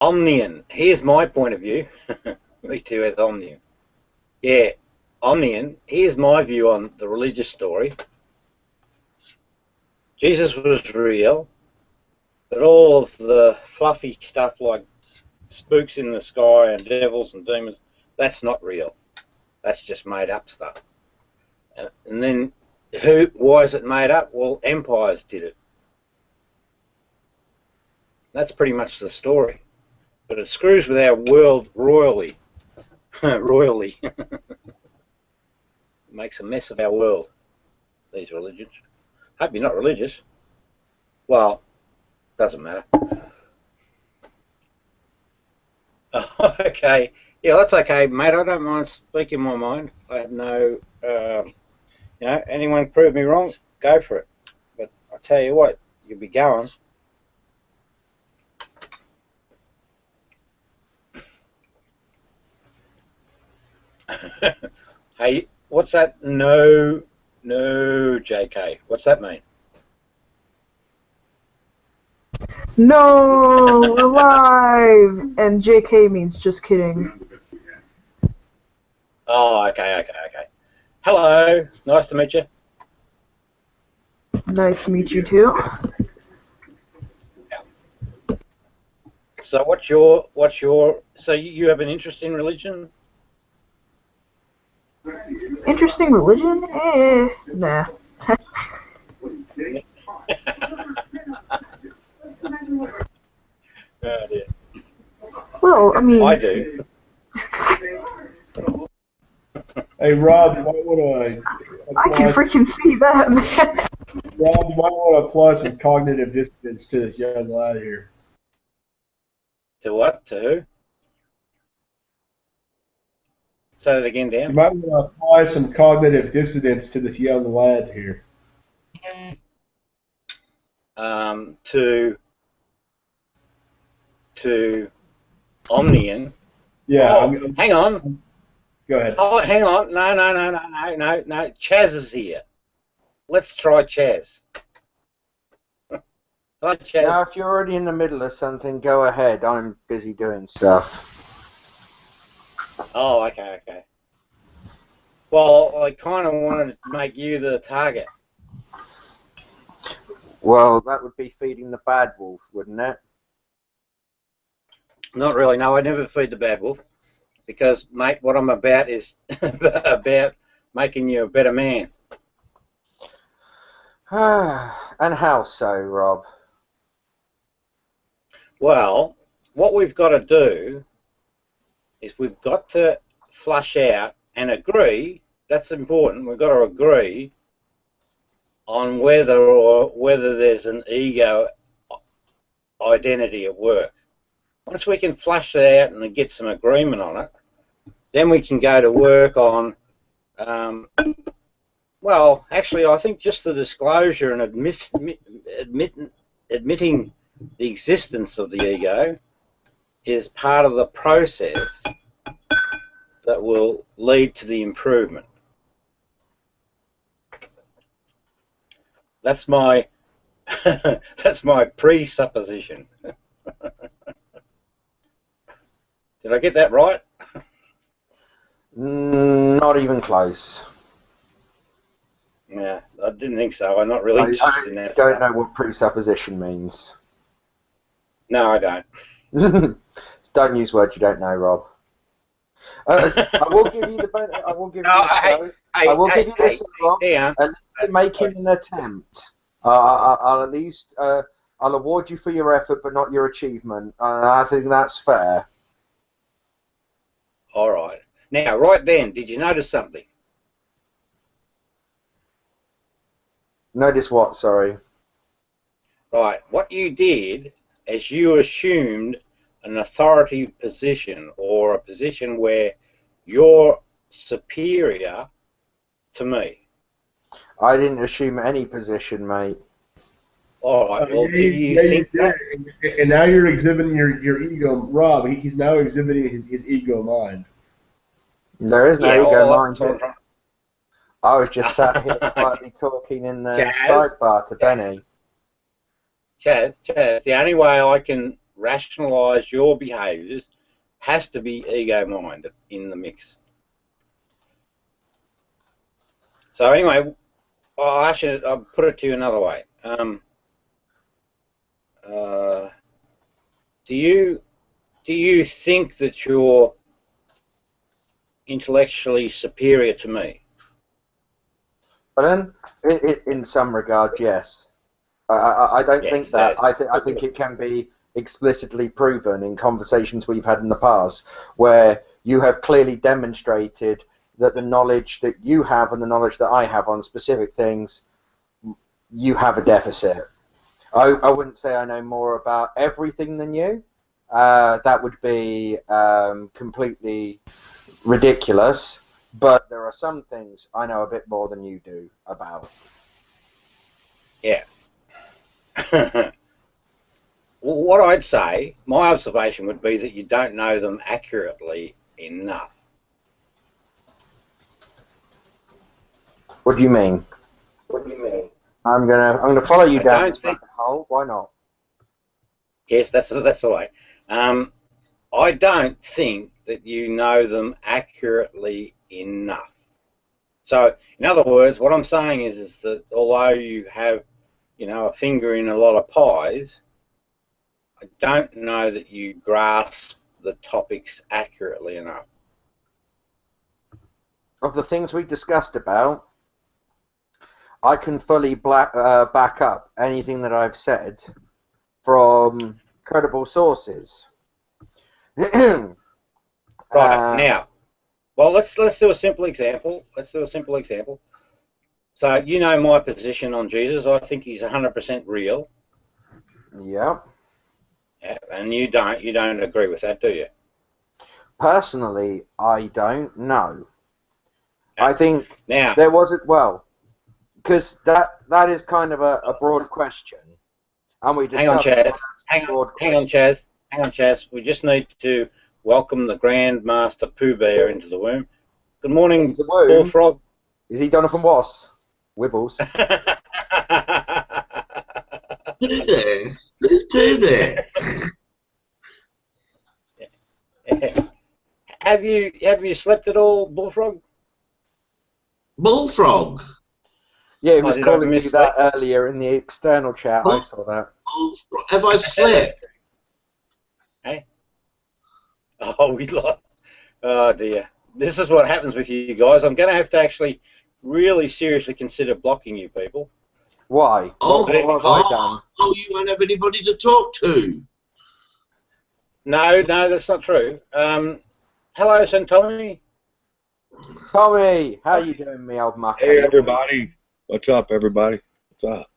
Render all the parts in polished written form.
Omnian. Here's my point of view. Me too, as Omnian. Yeah, Omnian. Here's my view on the religious story. Jesus was real, but all of the fluffy stuff like spooks in the sky and devils and demons, that's not real. That's just made up stuff. And then why is it made up? Well, empires did it. That's pretty much the story. But it screws with our world royally. royally. It makes a mess of our world, these religions. Hope you're not religious. Well, doesn't matter. Okay. Yeah, that's okay, mate. I don't mind speaking my mind. I have no, anyone prove me wrong, go for it. But I tell you what, you'll be going. Hey, what's that? No, JK. What's that mean? No, we're live! And JK means just kidding. Oh, okay. Hello, nice to meet you. Nice to meet you too. So so you have an interest in religion? Interesting religion? Nah. Oh, dear. Well, I mean... I do. Hey, Rob, you might want to... I can freaking see that, man. Rob, you might want to apply some cognitive dissonance to this young lad here. To what? To who? Say that again, Dan. You might want to apply some cognitive dissonance to this young lad here. To Omnian. Yeah. Oh, hang on. Go ahead. Oh, hang on. No. Chaz is here. Let's try Chaz. Hi, Chaz. Now, if you're already in the middle of something, go ahead. I'm busy doing stuff. Oh, okay. Well, I kind of wanted to make you the target. Well, that would be feeding the bad wolf, wouldn't it? Not really. No, I never feed the bad wolf. Because, mate, what I'm about is about making you a better man. And how so, Rob? Well, what we've got to do is we've got to flush out and agree, that's important, we've got to agree on whether there's an ego identity at work. Once we can flush it out and get some agreement on it, then we can go to work on, well, actually, I think just the disclosure and admitting the existence of the ego is part of the process that will lead to the improvement. That's my that's my presupposition. Did I get that right? Not even close. Yeah, I didn't think so. I'm not really interested in that. I don't know what presupposition means. No, I don't. Don't use words you don't know, Rob. I will give you the. I will give you. I will give you this, Rob. And making an attempt. I'll at least. I'll award you for your effort, but not your achievement. I think that's fair. All right. Now, right then, did you notice something? Notice what? Sorry. Right. What you did is you assumed an authority position or a position where you're superior to me. I didn't assume any position, mate. All right. Well, do you think that? And now you're exhibiting your ego, Rob. He's now exhibiting his ego mind. There is no ego mind. Right. I was just sat here quietly talking in the sidebar to Benny. Chaz, the only way I can rationalise your behaviours has to be ego-minded in the mix. So anyway, I'll put it to you another way. Do you think that you're intellectually superior to me? But in some regard, yes. I don't think that. I think it can be explicitly proven in conversations we've had in the past, where you have clearly demonstrated that the knowledge that you have and the knowledge that I have on specific things, you have a deficit. I wouldn't say I know more about everything than you. That would be completely ridiculous. But there are some things I know a bit more than you do about. Yeah. What I'd say, my observation would be that you don't know them accurately enough. What do you mean? What do you mean? I'm gonna follow you down this rabbit hole. Why not? Yes, that's the way. I don't think that you know them accurately enough. So, in other words, what I'm saying is that although you have, a finger in a lot of pies, I don't know that you grasp the topics accurately enough. Of the things we discussed about, I can fully back up anything that I've said from credible sources. Right, now, well, let's do a simple example. So you know my position on Jesus. I think he's 100% real. Yeah. Yeah. And you don't agree with that, do you? Personally, I don't know. I think now there wasn't because that is kind of a broad question, and we discussed. Hang on, Chaz. We just need to welcome the Grandmaster Pooh Bear into the womb. Good morning, Bullfrog. Is he Jonathan Wass? Wibbles. Who's Pooh Bear? Have you slept at all, Bullfrog? Bullfrog? Yeah, he was calling you that earlier in the external chat. I saw that. Have I slept? Hey? Oh dear. This is what happens with you guys. I'm going to have to actually really seriously consider blocking you people. Why? What have I done? Oh, you won't have anybody to talk to. No, that's not true. Hello, St. Tommy. Tommy, how you doing, me old mucker? Hey, everybody. What's up, everybody? What's up?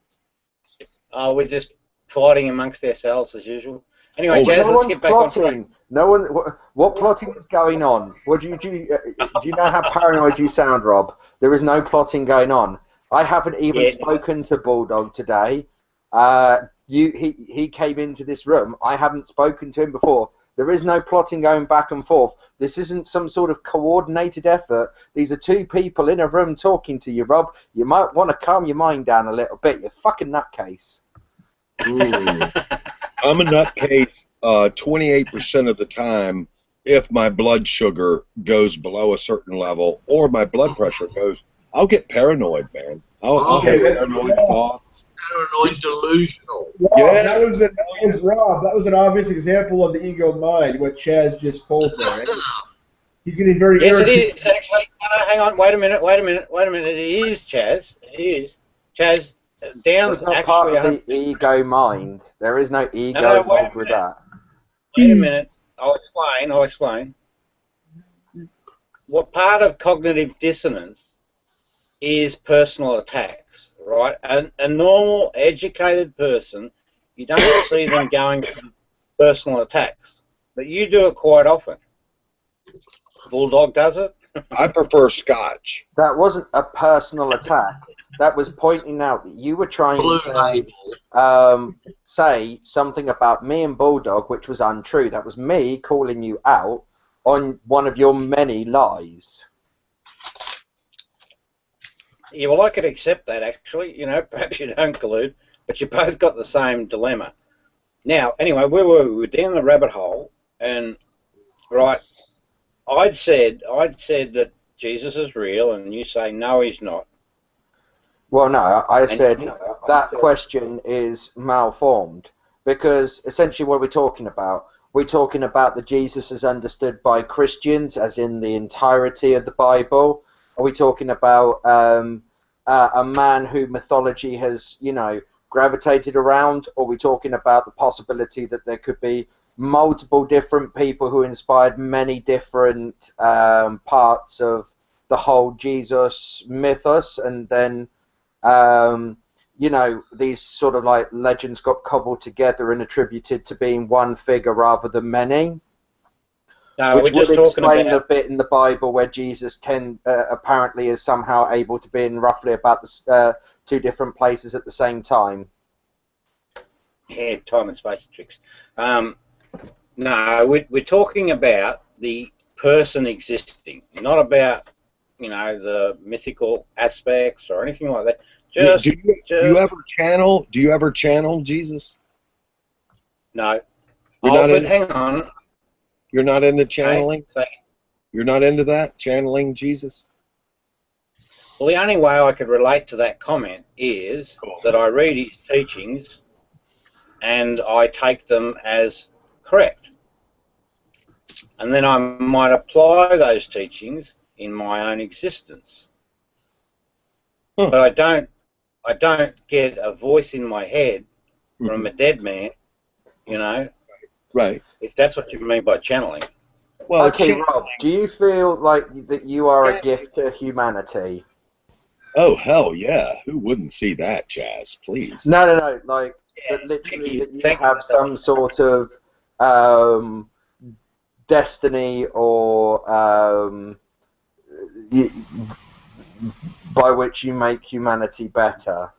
Oh, we're just fighting amongst ourselves as usual. Anyway, Jazz, no let's get back plotting. on track. No one. What plotting is going on? What do you know how paranoid you sound, Rob? There is no plotting going on. I haven't even spoken to Bulldog today. He came into this room. I haven't spoken to him before. There is no plotting going back and forth. This isn't some sort of coordinated effort. These are two people in a room talking to you, Rob. You might want to calm your mind down a little bit. You fucking nutcase. I'm a nutcase 28% of the time if my blood sugar goes below a certain level or my blood pressure goes. I'll get paranoid, man. I'll have paranoid thoughts. Paranoid delusional. Rob, yeah. That was an obvious example of the ego mind, what Chaz just pulled there. He's getting very irritated. Yes, it is, actually. Hang on, wait a minute. It is, Chaz. It is. Chaz, Down's not actually part of the ego mind. There is no ego involved with that. Wait a minute. I'll explain. What part of cognitive dissonance is personal attacks, right? A normal, educated person, you don't see them going for personal attacks, but you do it quite often. Bulldog does it. I prefer Scotch. That wasn't a personal attack. That was pointing out that you were trying to say something about me and Bulldog, which was untrue. That was me calling you out on one of your many lies. Yeah, well, I could accept that, actually. Perhaps you don't collude, but you both got the same dilemma. Now, anyway, we were down the rabbit hole, and right, I'd said that Jesus is real, and you say no, he's not. Well, no, I said that question is malformed, because essentially what are we talking about? We're talking about that Jesus is understood by Christians, as in the entirety of the Bible. Are we talking about a man who mythology has, you know, gravitated around? Or are we talking about the possibility that there could be multiple different people who inspired many different parts of the whole Jesus mythos, and then you know, these sort of like legends got cobbled together and attributed to being one figure rather than many? No, which would explain about the bit in the Bible where Jesus apparently is somehow able to be in roughly about the two different places at the same time. Yeah, time and space tricks. No, we're talking about the person existing, not about, you know, the mythical aspects or anything like that. Do you ever channel? Do you ever channel Jesus? No. But hang on. You're not into channeling? You're not into that, channeling Jesus? Well, the only way I could relate to that comment is that I read his teachings and I take them as correct. And then I might apply those teachings in my own existence. But I don't get a voice in my head from a dead man, you know. Right. If that's what you mean by channeling. Well, okay, Rob, do you feel like that you are a gift to humanity? Oh, hell yeah. Who wouldn't see that, Chaz? Please. No. Like, that literally that you have some sort of destiny or by which you make humanity better.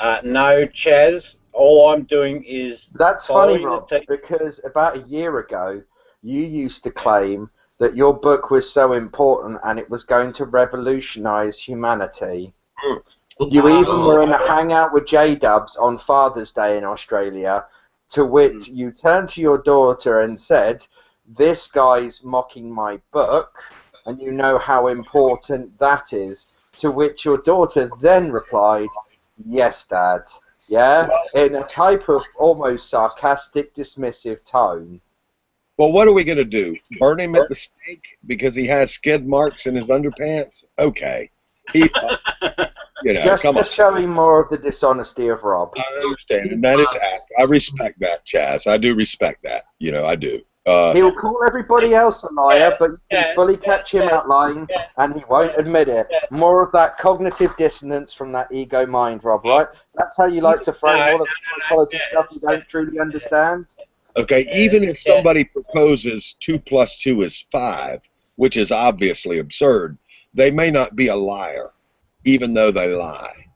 No, Chaz. All I'm doing is... That's funny, Rob, because about a year ago, you used to claim that your book was so important and it was going to revolutionize humanity. You even were in a hangout with J-Dubs on Father's Day in Australia, to which you turned to your daughter and said, "This guy's mocking my book, and you know how important that is." To which your daughter then replied, "Yes, Dad." Yeah? In a type of almost sarcastic, dismissive tone. Well, what are we going to do? Burn him at the stake because he has skid marks in his underpants? Okay. You know, just to show him more of the dishonesty of Rob. I understand, and that is act. I respect that, Chaz. I do respect that. You know, I do. He'll call everybody else a liar, but you can fully catch him out lying, and he won't admit it. More of that cognitive dissonance from that ego mind, Rob, right? That's how you like to frame all of the psychology stuff you don't truly understand? Okay, even if somebody proposes 2 + 2 is 5, which is obviously absurd, they may not be a liar, even though they lie.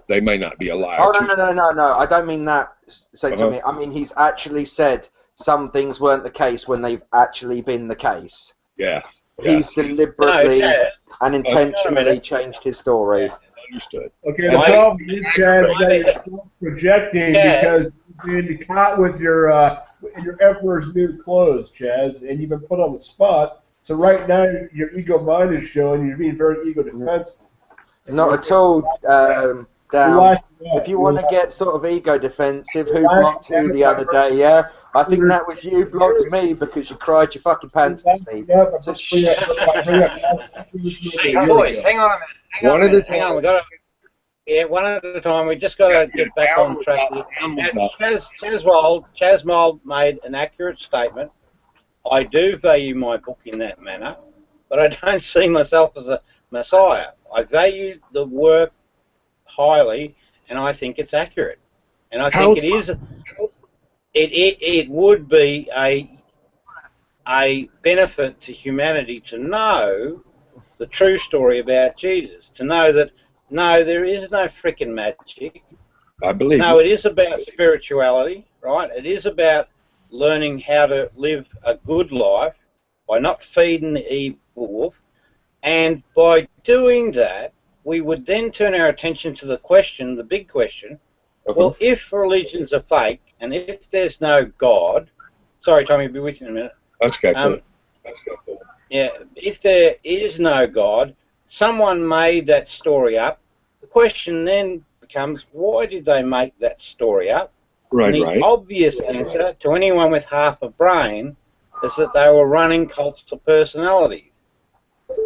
They may not be a liar. Oh, no. I don't mean that, say to me. I mean, he's actually said some things weren't the case when they've actually been the case. Yes. He's deliberately and intentionally changed his story. Understood. Okay, the problem is, Chaz, that you're projecting because you've been caught with your Emperor's New Clothes, Chaz, and you've been put on the spot. So right now, your ego mind is showing you're being very ego defensive. Not at all, Dan. If you want to get sort of ego defensive, who blocked who the other day, yeah? I think that was you blocked me because you cried your fucking pants to sleep. So hey, boys, hang on a minute. One at a time. One at a time. We just got to get back on track. Chaz Mould made an accurate statement. I do value my book in that manner, but I don't see myself as a messiah. I value the work highly, and I think it's accurate. And I think it is. It would be a benefit to humanity to know the true story about Jesus, to know that no, there is no frickin' magic. I believe. No, it is about spirituality, right? It is about learning how to live a good life by not feeding the evil wolf, and by doing that, we would then turn our attention to the question, the big question, Well, if religions are fake, and if there's no God, sorry, Tommy, be with you in a minute. That's okay. Yeah, if there is no God, someone made that story up. The question then becomes, why did they make that story up? Right, and the obvious answer to anyone with half a brain is that they were running cults of personalities.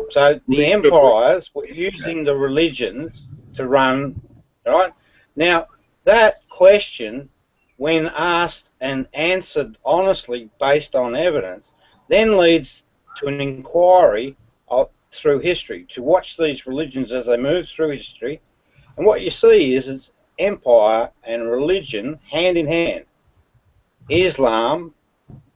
So the empires were using the religions to run, right? Now, that question, when asked and answered honestly based on evidence, then leads to an inquiry through history, to watch these religions as they move through history. And what you see is it's empire and religion hand in hand. Islam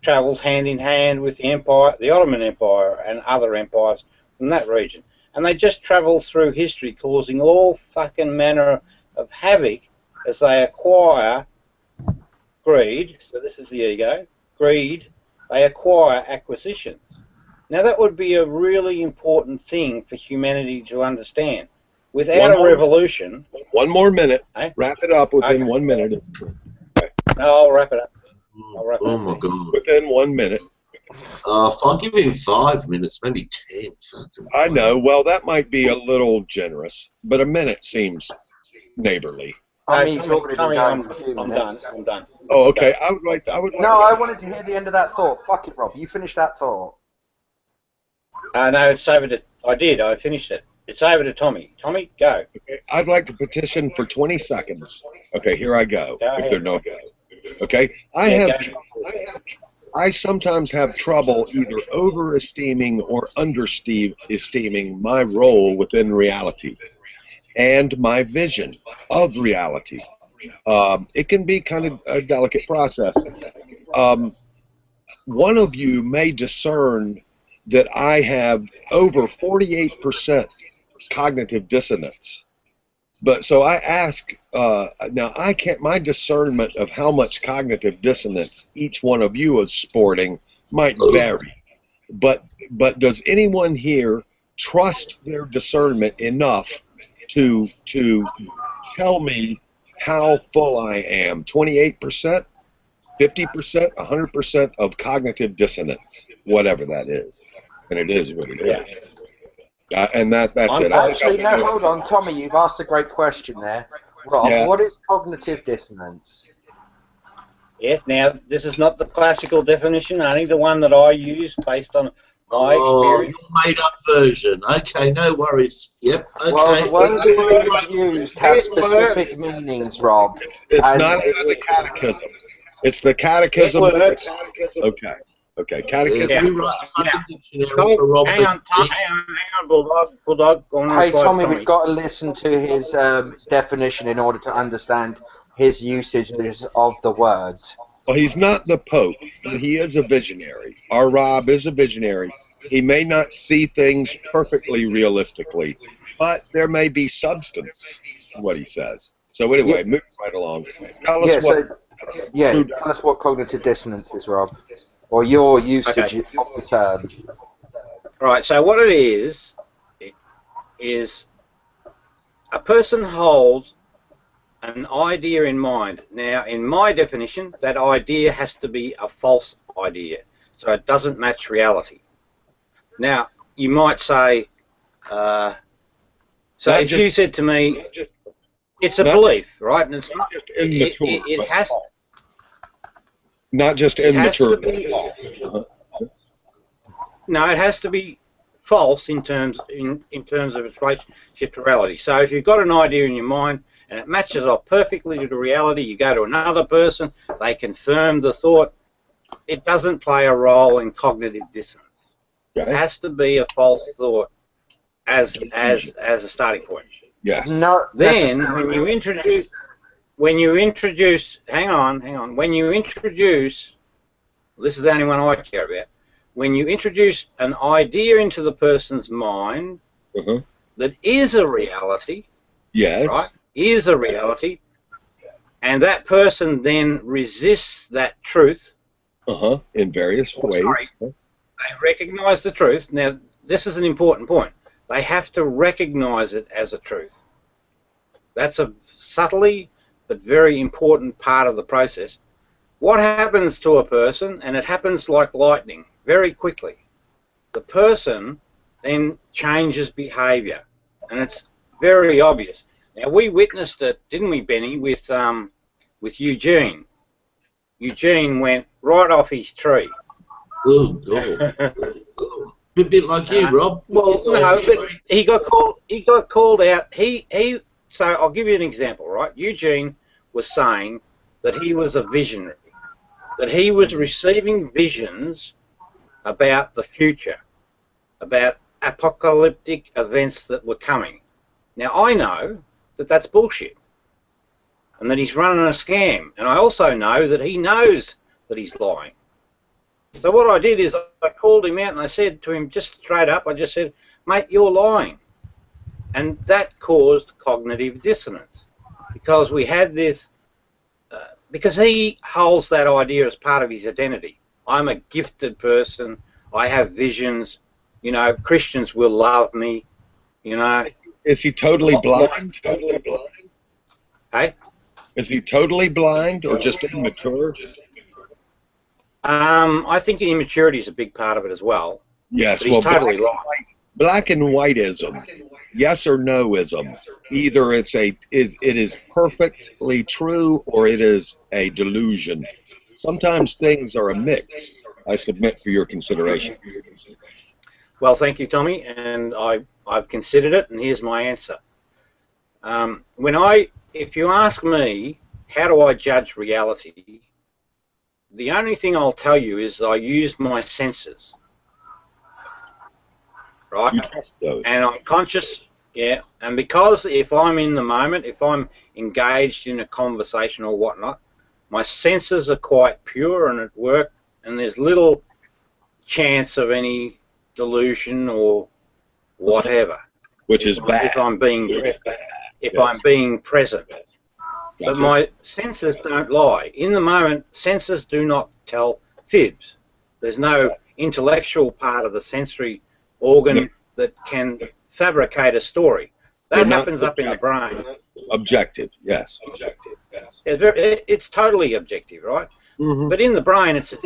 travels hand in hand with the empire, the Ottoman Empire and other empires from that region. And they just travel through history causing all fucking manner of havoc as they acquire greed. So this is the ego. Greed. They acquire acquisitions. Now that would be a really important thing for humanity to understand. Without a revolution... One more minute. Wrap it up within 1 minute. Okay. No, I'll wrap it up. Oh my God. Within 1 minute. I'll give him 5 minutes, maybe 10. I know. Well, that might be a little generous, but a minute seems neighborly. I mean, he's already been going for a few minutes. I'm done. Oh, okay. I would like I wanted to hear the end of that thought. Fuck it, Rob. You finish that thought. No, it's over to... I finished it. It's over to Tommy. Tommy, go. Okay. I'd like to petition for 20 seconds. Okay, here I go. If there are no go. Okay? I sometimes have trouble either overesteeming or underestimating my role within reality and my vision of reality. It can be kind of a delicate process. One of you may discern that I have over 48% cognitive dissonance. But so I ask, now I can't, my discernment of how much cognitive dissonance each one of you is sporting might vary. But does anyone here trust their discernment enough to tell me how full I am? 28%, 50%, 100% of cognitive dissonance, whatever that is. And it is what it is. And that's it. Actually, no, hold on, Tommy. You've asked a great question there. Rob, what is cognitive dissonance? Yes. Now, this is not the classical definition, only the one that I use based on my experience. Your made-up version. Okay, no worries. Yep. Okay. Well, the words you've used have specific meanings, Rob. It's not in the catechism. It's the catechism. Okay. Okay, catechism. Hang on, Bulldog. Hey, Tommy, we've got to listen to his definition in order to understand his usages of the word. Well, he's not the Pope, but he is a visionary. Our Rob is a visionary. He may not see things perfectly realistically, but there may be substance in what he says. So anyway, move right along. Tell us tell us what cognitive dissonance is, Rob. Or your usage of the term. Right, so what it is a person holds an idea in mind. Now, in my definition, that idea has to be a false idea, so it doesn't match reality. Now, you might say, so if you said to me, it's a belief, right? And it's not just immature. It has to. Not just immature. No, it has to be false in terms of its relationship to reality. So if you've got an idea in your mind and it matches up perfectly to the reality, you go to another person, they confirm the thought. It doesn't play a role in cognitive dissonance. Okay. It has to be a false thought as a starting point. Yes. No. Then when you introduce, hang on, when you introduce, this is the only one I care about, when you introduce an idea into the person's mind that is a reality, right, is a reality, and that person then resists that truth, in various ways. They recognize the truth. Now, this is an important point. They have to recognize it as a truth. That's a subtly but very important part of the process. What happens to a person, and it happens like lightning, very quickly. The person then changes behaviour, and it's very obvious. Now, we witnessed it, didn't we, Benny, with Eugene. Eugene went right off his tree. Oh, God. A bit like you, Rob. Well, no, but he got called out. So I'll give you an example, right? Eugene was saying that he was a visionary, that he was receiving visions about the future, about apocalyptic events that were coming. Now, I know that that's bullshit and that he's running a scam, and I also know that he knows that he's lying. So what I did is I called him out and I said to him just straight up, I just said, mate, you're lying. And that caused cognitive dissonance because we had this, because he holds that idea as part of his identity. I'm a gifted person, I have visions, you know, Christians will love me, you know. Is he totally blind? Hey? Is he totally blind or just immature? I think immaturity is a big part of it as well. Yes, but he's totally right. Black and whiteism, yes or no-ism. Either it is perfectly true or it is a delusion. Sometimes things are a mix. I submit for your consideration. Well, thank you, Tommy, and I've considered it, and here's my answer. If you ask me, how do I judge reality? The only thing I'll tell you is that I use my senses, right? You trust those. And I'm conscious, yeah. And because if I'm in the moment, if I'm engaged in a conversation or whatnot, my senses are quite pure and at work, and there's little chance of any delusion or whatever. Which is bad. If I'm being present. But my senses don't lie. In the moment, senses do not tell fibs. There's no intellectual part of the sensory organ that can fabricate a story. That happens up in the brain. Objective, yes. It's totally objective, right? Mm-hmm. But in the brain, it's a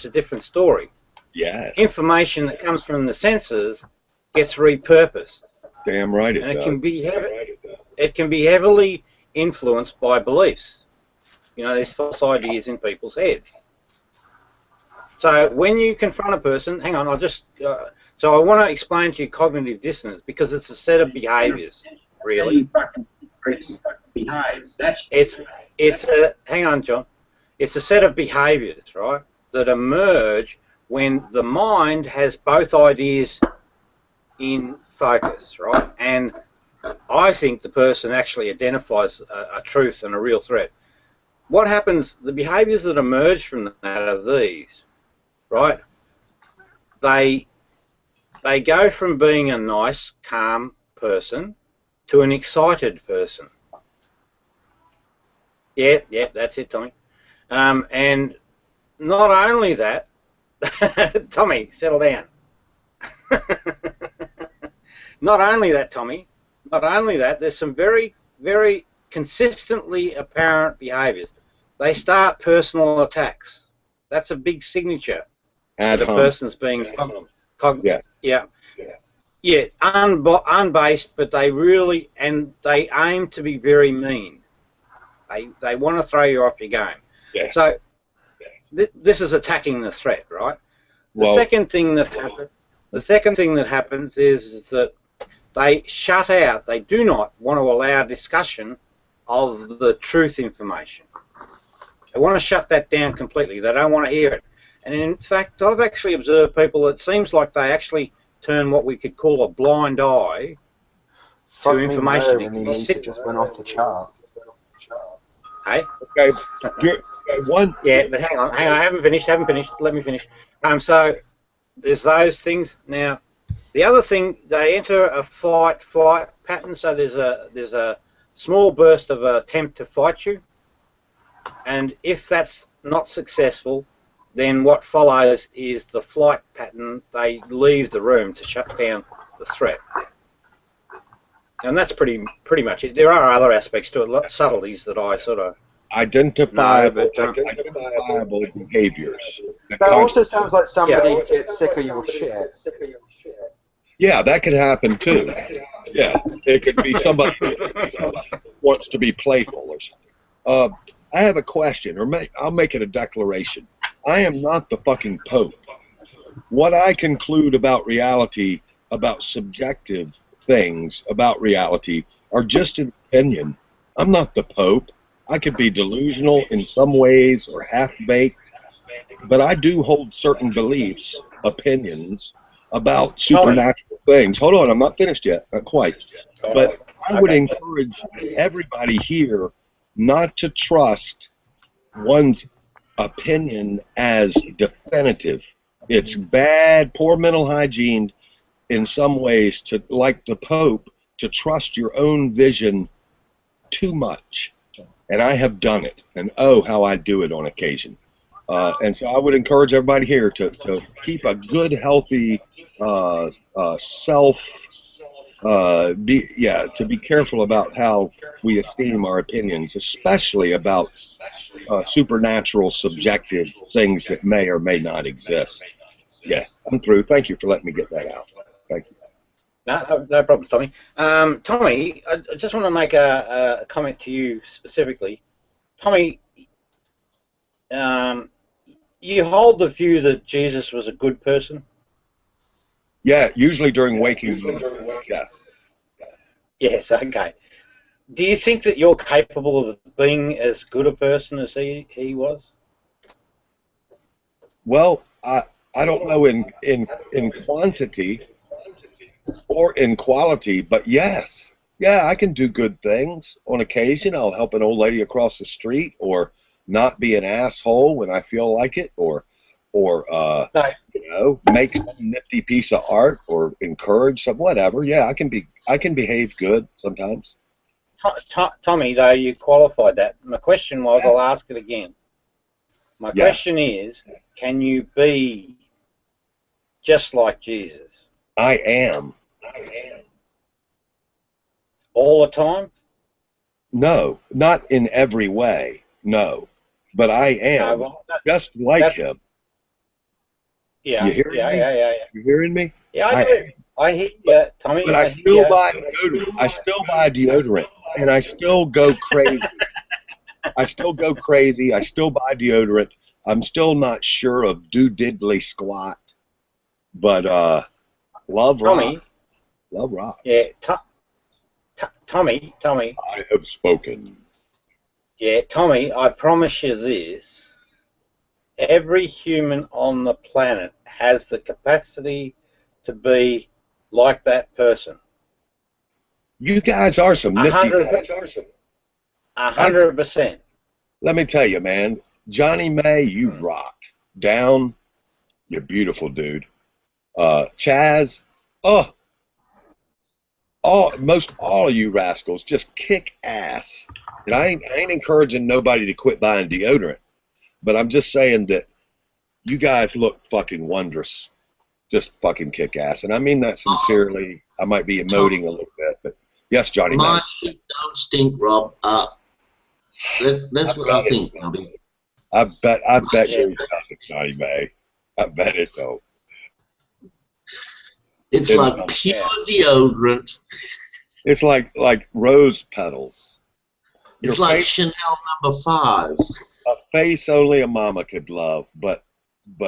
different story. Yes. Information that comes from the senses gets repurposed. Damn right it does. And it can be heavily influenced by beliefs. You know, there's false ideas in people's heads. So when you confront a person, hang on, so I want to explain to you cognitive dissonance because it's a set of behaviours, really. Hang on, John. It's a set of behaviours, right, that emerge when the mind has both ideas in focus, right? And I think the person actually identifies a truth and a real threat. What happens, the behaviours that emerge from that are these, right? They go from being a nice, calm person to an excited person. Yeah, that's it, Tommy. And not only that, Tommy, settle down. Not only that, Tommy, there's some very, very consistently apparent behaviours. They start personal attacks. That's a big signature. The person's being unbased, but they aim to be very mean. They want to throw you off your game. Yeah. So this is attacking the threat, right? The second thing that happens is that they shut out. They do not want to allow discussion of the truth information. They want to shut that down completely. They don't want to hear it. And in fact, I've actually observed people that seems like they actually turn what we could call a blind eye to information. It just went off the chart. Hey? Okay. One. Yeah, but hang on. I haven't finished. Let me finish. So there's those things. Now, the other thing, they enter a fight-flight pattern. So there's a small burst of attempt to fight you, and if that's not successful, then what follows is the flight pattern. They leave the room to shut down the threat. And that's pretty much it. There are other aspects to it, subtleties that I sort of identifiable behaviors. That also sounds like somebody gets sick of your shit. Yeah, that could happen too. Yeah, it could be somebody who wants to be playful or something. I have a question, or I'll make it a declaration. I am not the fucking Pope. What I conclude about reality, about subjective things about reality, are just an opinion. I'm not the Pope. I could be delusional in some ways or half-baked, but I do hold certain beliefs, opinions, about supernatural things. Hold on, I'm not finished yet. Not quite. But I would encourage everybody here not to trust one's opinion as definitive. It's bad, poor mental hygiene in some ways, to, like the Pope, to trust your own vision too much. And I have done it. And oh, how I do it on occasion. And so I would encourage everybody here to keep a good, healthy to be careful about how we esteem our opinions, especially about supernatural, subjective things that may or may not exist. Yeah, I'm through. Thank you for letting me get that out. Thank you. No problem, Tommy. Tommy, I just want to make a comment to you specifically. Tommy, you hold the view that Jesus was a good person? Yeah, usually during waking moments, yes. Yes, okay. Do you think that you're capable of being as good a person as he was? Well, I don't know in quantity or in quality, but yes. Yeah, I can do good things on occasion. I'll help an old lady across the street, or not be an asshole when I feel like it, or make some nifty piece of art, or encourage some whatever. Yeah, I can behave good sometimes. Tommy, though, you qualified that. My question was, I'll ask it again. My question is, can you be just like Jesus? I am. All the time? No, not in every way. No, but I am just like him. Yeah. You hearing me? Yeah. You hearing me? Yeah, I do. I hear you, Tommy. But I still buy deodorant. I still buy deodorant, and I still go crazy. I still go crazy. I still buy deodorant. I'm still not sure of diddly squat, but love rock. Love rock. Yeah, Tommy. I have spoken. Yeah, Tommy, I promise you this. Every human on the planet has the capacity to be like that person. You guys are some nifty. 100%. Let me tell you, man. Johnny May, you rock. Down, you're beautiful, dude. Chaz, most all of you rascals just kick ass. And I ain't encouraging nobody to quit buying deodorant, but I'm just saying that you guys look fucking wondrous. Just fucking kick ass. And I mean that sincerely. I might be emoting a little bit, but yes, Johnny. My shit don't stink, Rob. That's what I think, Robbie. I bet you doesn't, Johnny May. I bet it don't. It's like pure deodorant. It's like rose petals. It's like Chanel No. 5. A face only a mama could love, but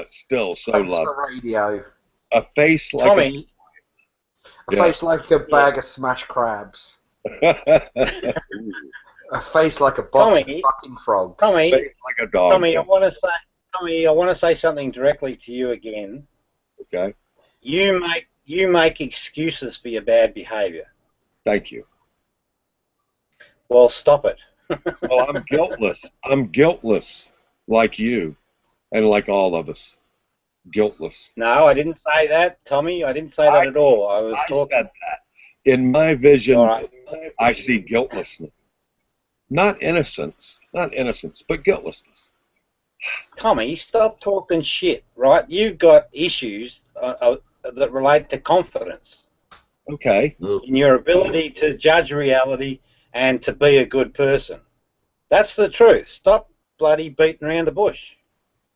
still so loved. Radio. A face like Tommy, a face like a bag of smashed crabs. A face like a box of fucking frogs. Tommy, face like a dog. Tommy, I want to say something directly to you again. Okay. You make excuses for your bad behaviour. Thank you. Well, stop it. Well, I'm guiltless. I'm guiltless, like you, and like all of us. Guiltless. No, I didn't say that, Tommy. I didn't say that at all. I said that. In my vision, I see guiltlessness. Not innocence, but guiltlessness. Tommy, stop talking shit, right? You've got issues that relate to confidence. Okay. In your ability to judge reality and to be a good person. That's the truth. Stop bloody beating around the bush.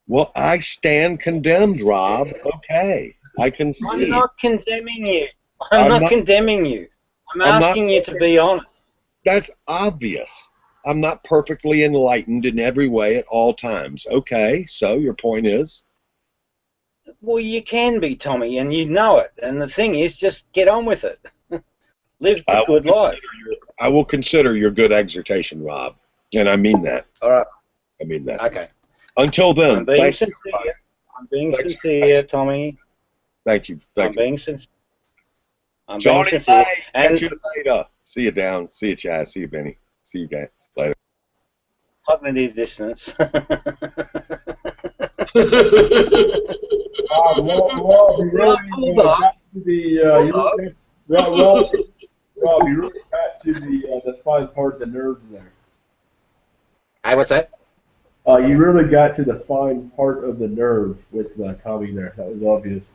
Well, I stand condemned, Rob. Okay. I can see. I'm not condemning you. I'm not condemning you. I'm asking you to be honest. That's obvious. I'm not perfectly enlightened in every way at all times. Okay, so your point is? Well, you can be, Tommy, and you know it. And the thing is, just get on with it. Live a good life. I will consider your good exhortation, Rob. And I mean that. All right. I mean that. Okay. Until then, I'm being sincere. I'm being sincere, Tommy. Thank you. I'm being sincere. I'm Johnny, being sincere. catch you later. See you down. See you, Chaz. See you, Benny. See you guys later. Cognitive dissonance. Rob, you really got to the Rob, you really got to the fine part of the nerve there. Hey, what's that? You really got to the fine part of the nerve with Tommy there. That was obvious.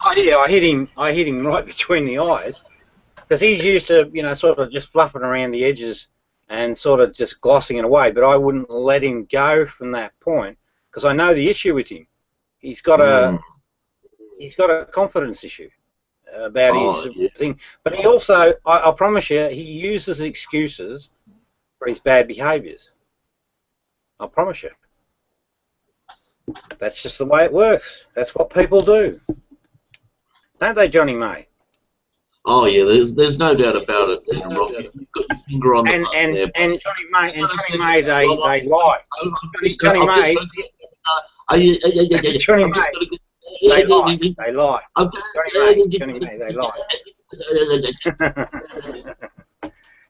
Oh yeah, I hit him right between the eyes, because he's used to, you know, sort of just fluffing around the edges and sort of just glossing it away. But I wouldn't let him go from that point because I know the issue with him. He's got a confidence issue about his thing. But he also, I promise you, he uses excuses for his bad behaviours. I promise you. That's just the way it works. That's what people do. Don't they, Johnny May? Oh yeah, there's no doubt about it. You've got your finger on the button there. And Johnny May, they lie. Johnny May, Johnny May, they lie. Johnny May, they lie.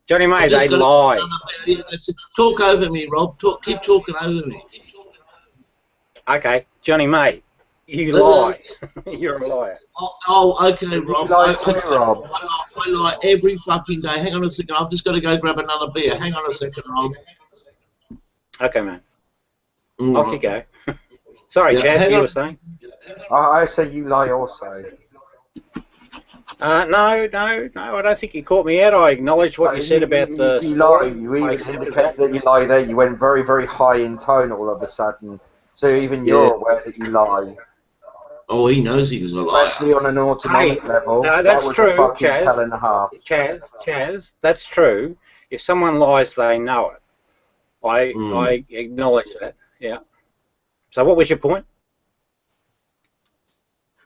Johnny May, they lie. Talk over me, Rob. Keep talking over me. Okay, Johnny May, you lie. You're a liar. Oh, okay, Rob. You lie too, Rob. I lie every fucking day. Hang on a second. I've just got to go grab another beer. Hang on a second, Rob. Okay, man. Off you go. Sorry, Chaz, you were saying? I say you lie also. No, I don't think you caught me out. I acknowledge what you said about the... You lie. You even indicate that you lie there. You went very, very high in tone all of a sudden. So even you're aware that you lie. Oh, he knows he was a liar. Especially on an autonomic level. No, that's that was true, a fucking Chaz. tell and a half. Chaz, that's true. If someone lies, they know it. I acknowledge that, yeah. So what was your point?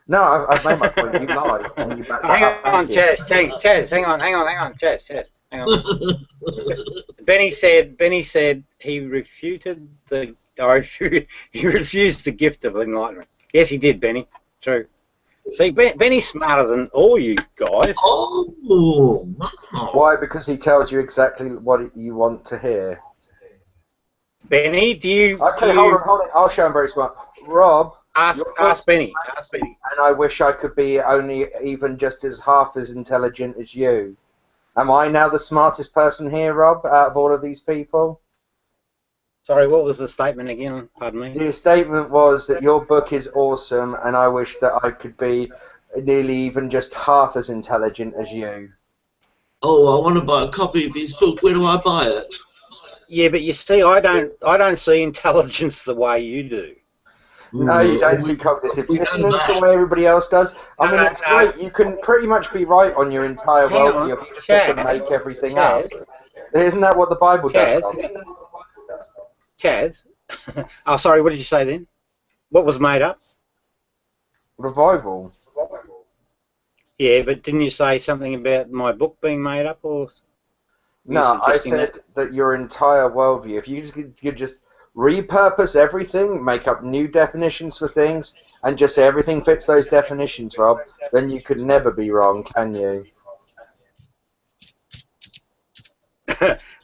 No, I've made my point. You lie. And you back that hang up, on, Chaz, hang on, Chaz, hang on. Benny said he refuted the... he refused the gift of enlightenment. Yes, he did, Benny. True. See, Benny's smarter than all you guys. Oh, why? Because he tells you exactly what you want to hear. Benny, do you... Okay, hold on. I'll show him very smart. Rob... Ask Benny. And I wish I could be only even just as half as intelligent as you. Am I now the smartest person here, Rob, out of all of these people? Sorry, what was the statement again? Pardon me. The statement was that your book is awesome, and I wish that I could be nearly even just half as intelligent as you. Oh, I want to buy a copy of his book. Where do I buy it? Yeah, but you see, I don't see intelligence the way you do. No, you don't see cognitive dissonance the way everybody else does. I mean, it's great. You can pretty much be right on your entire worldview if you just get to make everything up. Isn't that what the Bible does? Chaz? Oh, sorry, what did you say then? What was made up? Revival. Yeah, but didn't you say something about my book being made up? Or? No, I said that your entire worldview, if you could just repurpose everything, make up new definitions for things, and just say everything fits those definitions, Rob, then you could never be wrong, can you?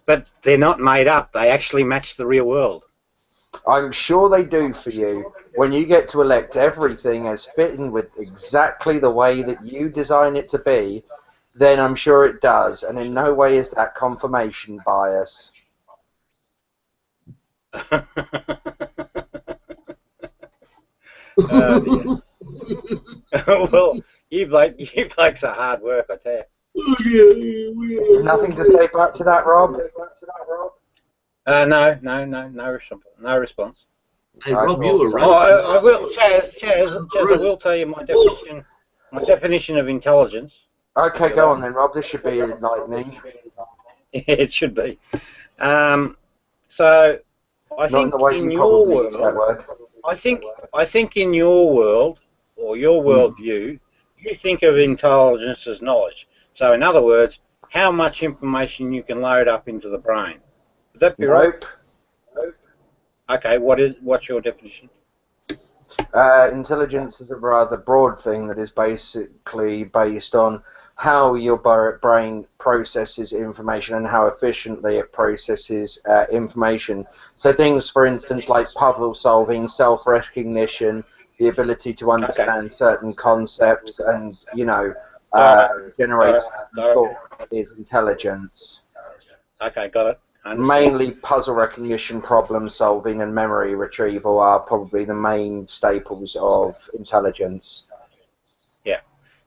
But they're not made up. They actually match the real world. I'm sure they do for you. When you get to elect everything as fitting with exactly the way that you design it to be, then I'm sure it does, and in no way is that confirmation bias. Well, you blokes are hard work, I tell you. Nothing to say back to that, Rob? No response. Hey, Rob, you were right. I will, Chaz, I will tell you my definition of intelligence. Okay, go on then, Rob. This should be enlightening. It should be. So, I think in your world, I think in your world or your worldview, you think of intelligence as knowledge. So, in other words, how much information you can load up into the brain. Would that be right? Nope. Okay, what's your definition? Intelligence is a rather broad thing that is basically based on how your brain processes information and how efficiently it processes information. So things, for instance, like puzzle solving, self-recognition, the ability to understand certain concepts and, generate thought is intelligence. Okay, got it. Mainly puzzle recognition, problem solving, and memory retrieval are probably the main staples of intelligence. Yeah.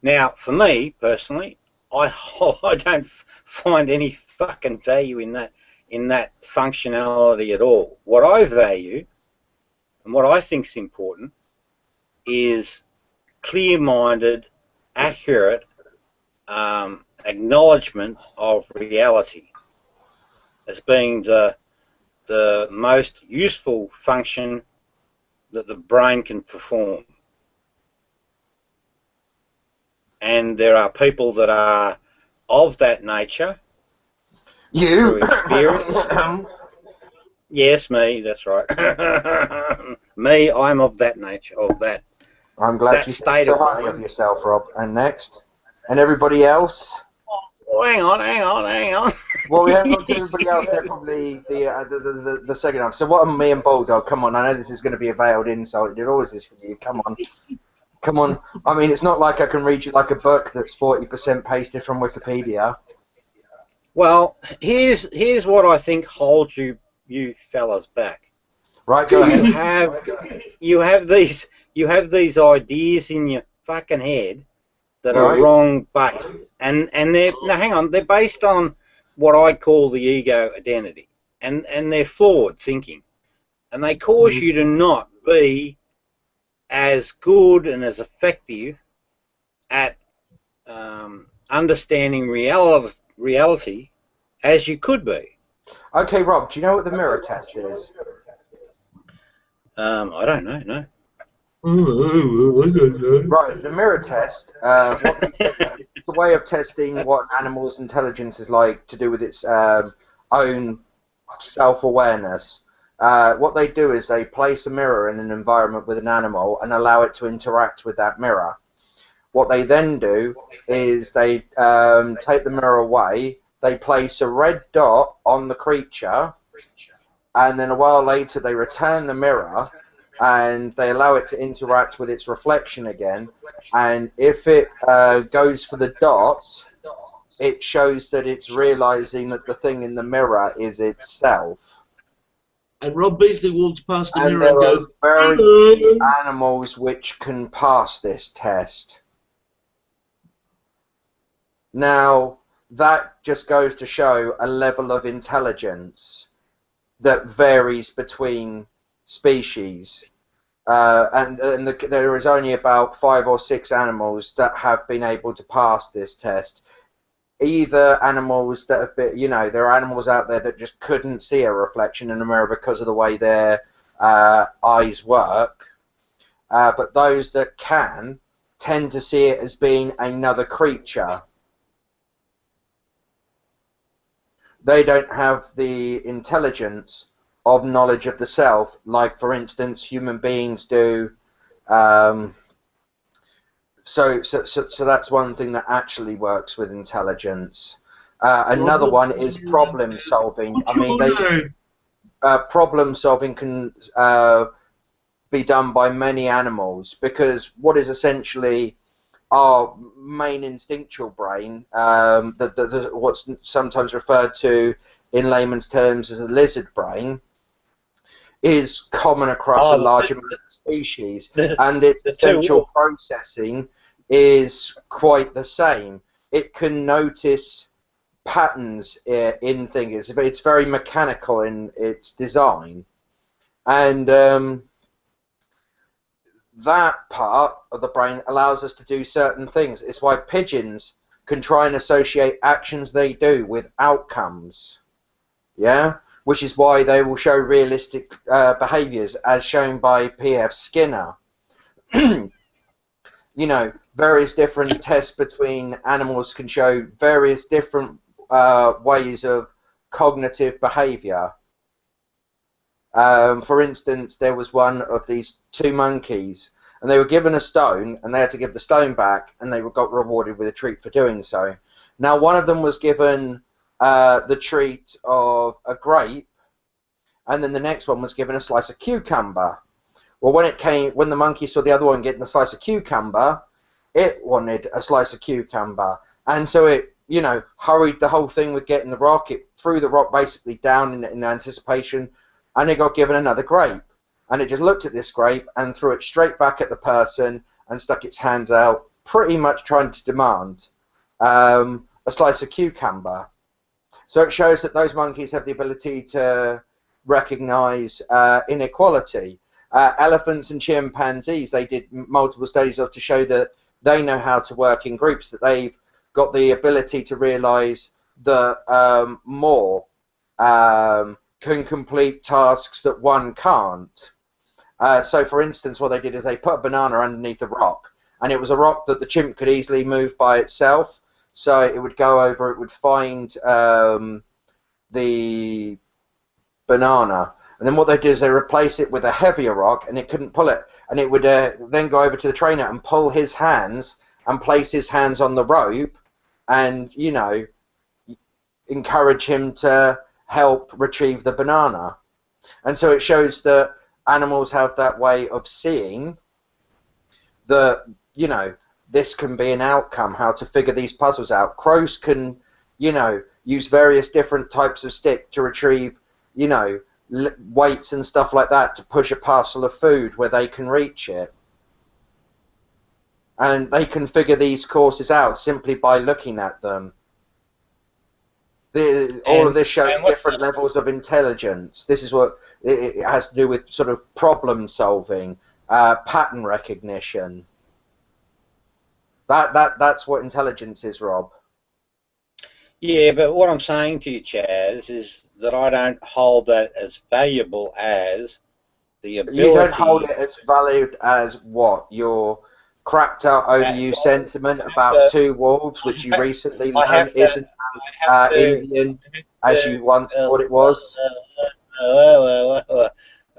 Now, for me personally, I don't find any fucking value in that functionality at all. What I value and what I think is important is clear-minded, accurate acknowledgement of reality as being the most useful function that the brain can perform. And there are people that are of that nature. You? Experience. Yes, me, that's right. Me, I'm of that nature, of that. I'm glad you think so highly of yourself, Rob. And next? And everybody else? Oh, hang on. Well, we haven't got to everybody else. They're probably the second half. So what are me and Bulldog? Come on, I know this is going to be a veiled insult. It always is for you. Come on. I mean, it's not like I can read you like a book that's 40% pasted from Wikipedia. Well, here's what I think holds you fellas back. Right, go ahead. You have these ideas in your fucking head that are wrong based, and they're based on what I call the ego identity, and they're flawed thinking, and they cause you to not be as good and as effective at understanding reality as you could be. Okay, Rob, do you know what the mirror test is? I don't know, no. Right, the mirror test, it's a way of testing what an animal's intelligence is like to do with its own self-awareness. What they do is they place a mirror in an environment with an animal and allow it to interact with that mirror. What they then do is they take the mirror away, they place a red dot on the creature, and then a while later they return the mirror and they allow it to interact with its reflection again, and if it goes for the dot, it shows that it's realizing that the thing in the mirror is itself. And Rob basically walks past the mirror and goes, very few animals which can pass this test. Now, that just goes to show a level of intelligence that varies between species. There is only about 5 or 6 animals that have been able to pass this test. Either animals that have been, there are animals out there that just couldn't see a reflection in a mirror because of the way their eyes work, but those that can tend to see it as being another creature. They don't have the intelligence of knowledge of the self, like, for instance, human beings do. So that's one thing that actually works with intelligence. Another one is problem solving. I mean, problem solving can be done by many animals, because what is essentially our main instinctual brain, what's sometimes referred to in layman's terms as a lizard brain, is common across a large amount of species, and its essential processing is quite the same. it can notice patterns in things. It's very mechanical in its design, and that part of the brain allows us to do certain things. It's why pigeons can try and associate actions they do with outcomes, yeah, which is why they will show realistic behaviors, as shown by P.F. Skinner. You know, various different tests between animals can show various different ways of cognitive behavior. For instance, there was one of these two monkeys, and they were given a stone, and they had to give the stone back, and they got rewarded with a treat for doing so. Now, one of them was given the treat of a grape, and then the next one was given a slice of cucumber. Well, when the monkey saw the other one getting a slice of cucumber, it wanted a slice of cucumber, and so it, you know, hurried the whole thing with getting the rock. It threw the rock basically down in anticipation, and it got given another grape. And it just looked at this grape and threw it straight back at the person and stuck its hands out, pretty much trying to demand a slice of cucumber. So it shows that those monkeys have the ability to recognize inequality. Elephants and chimpanzees, they did multiple studies of to show that they know how to work in groups, that they've got the ability to realize that more can complete tasks that one can't. So, for instance, what they did is they put a banana underneath a rock, and it was a rock that the chimp could easily move by itself. So it would go over, it would find the banana, and then what they do is they replace it with a heavier rock, and it couldn't pull it, and it would then go over to the trainer and pull his hands and place his hands on the rope, and, you know, encourage him to help retrieve the banana. And so it shows that animals have that way of seeing that, you know, this can be an outcome, how to figure these puzzles out. Crows can, you know, use various different types of stick to retrieve, you know, weights and stuff like that to push a parcel of food where they can reach it. And they can figure these courses out simply by looking at them. All of this shows different levels of intelligence. This is what it has to do with, sort of problem solving, pattern recognition. That's what intelligence is, Rob. Yeah, but what I'm saying to you, Chaz, is that I don't hold that as valuable as the ability. You don't hold it as valued as what? Your crapped out over you sentiment about two wolves, which you recently learned isn't as Indian as you once thought it was.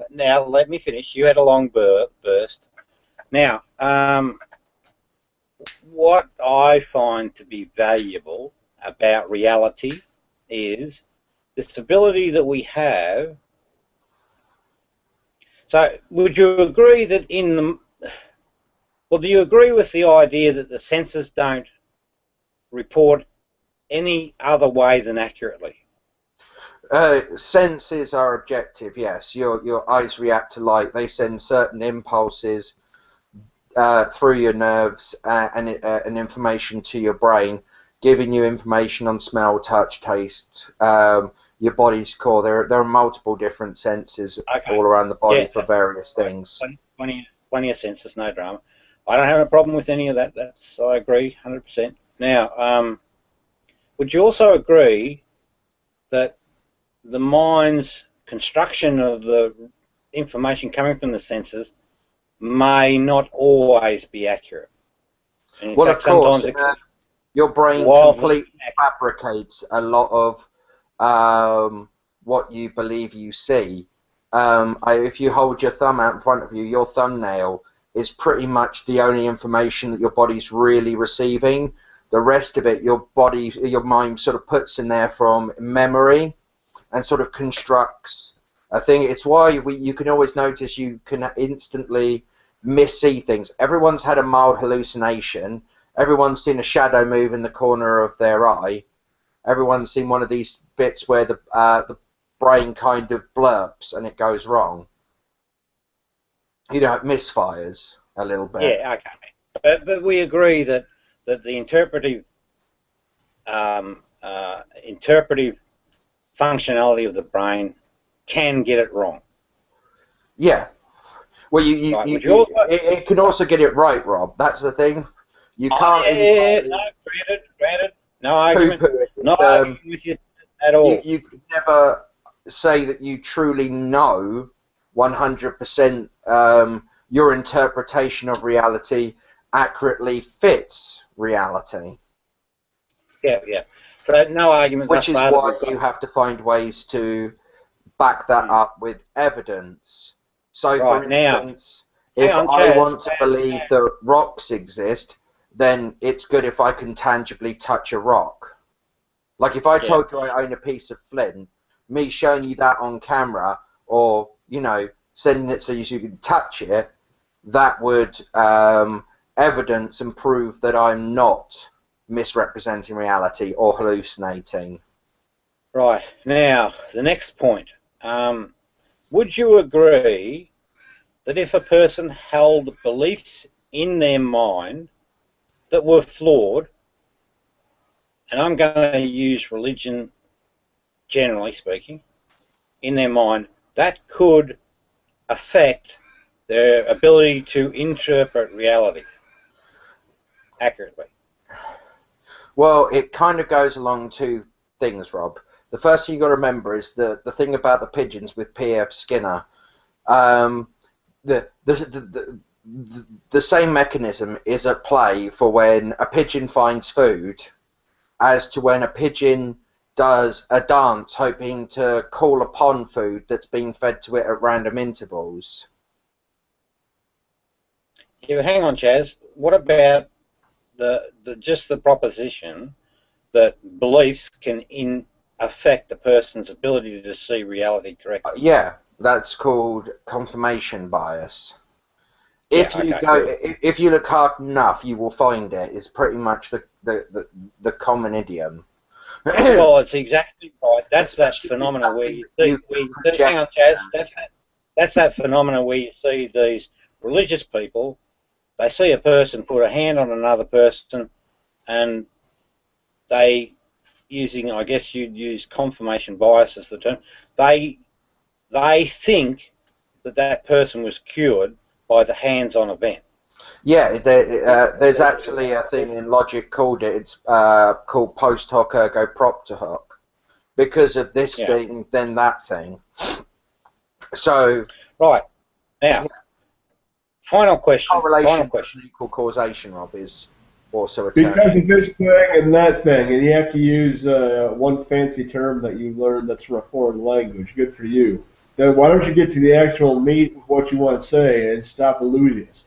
Now, let me finish. You had a long burst. Now, what I find to be valuable about reality is the stability that we have. So, would you agree that well, do you agree with the idea that the senses don't report any other way than accurately? Senses are objective, yes. Your eyes react to light. They send certain impulses through your nerves and information to your brain, giving you information on smell, touch, taste, your body's core. There are multiple different senses all around the body for various things. Plenty of senses, no drama. I don't have a problem with any of that. I agree 100%. Now, would you also agree that the mind's construction of the information coming from the senses may not always be accurate? Well, of course, your brain completely fabricates a lot of what you believe you see. If you hold your thumb out in front of you, your thumbnail is pretty much the only information that your body's really receiving. The rest of it, your mind sort of puts in there from memory and sort of constructs a thing. It's why you can always notice you can instantly missee things. Everyone's had a mild hallucination. Everyone's seen a shadow move in the corner of their eye. Everyone's seen one of these bits where the brain kind of blurps and it goes wrong. You know, it misfires a little bit. Yeah, okay. But we agree that the interpretive interpretive functionality of the brain can get it wrong. Yeah. Well, it can also get it right, Rob. That's the thing. You can't entirely... No, granted. No argument. Not arguing with you at all. You could never say that you truly know 100% your interpretation of reality accurately fits reality. Yeah. So no argument. Which is why you have to find ways to back that up with evidence. So, for instance, if I want to believe that rocks exist, then it's good if I can tangibly touch a rock. Like if I told you I own a piece of flint, me showing you that on camera, or, you know, sending it so you can touch it, that would evidence and prove that I'm not misrepresenting reality or hallucinating. Right. Now, the next point. Would you agree that if a person held beliefs in their mind that were flawed, and I'm going to use religion generally speaking, in their mind, that could affect their ability to interpret reality accurately? Well, it kind of goes along two things, Rob. The first thing you've got to remember is the thing about the pigeons with P.F. Skinner. The same mechanism is at play for when a pigeon finds food as to when a pigeon does a dance hoping to call upon food that's being fed to it at random intervals. Yeah, hang on, Chaz. What about just the proposition that beliefs can affect a person's ability to see reality correctly? Yeah, that's called confirmation bias. If you look hard enough, you will find it. It's pretty much the common idiom. Well, it's exactly right. That's that phenomenon where you see. Hang on, Chaz. That's that phenomenon where you see these religious people. They see a person put a hand on another person, and they, using, I guess you'd use confirmation bias as the term, they think that person was cured by the hands-on event. Yeah, there's actually a thing in logic called it. It's called post hoc ergo propter hoc. Because of this thing, then that thing. So right now, final question. Correlation equal causation, Rob, is also a term. Because of this thing and that thing, and you have to use one fancy term that you learned that's from a foreign language. Good for you. Then why don't you get to the actual meat of what you want to say and stop alluding it?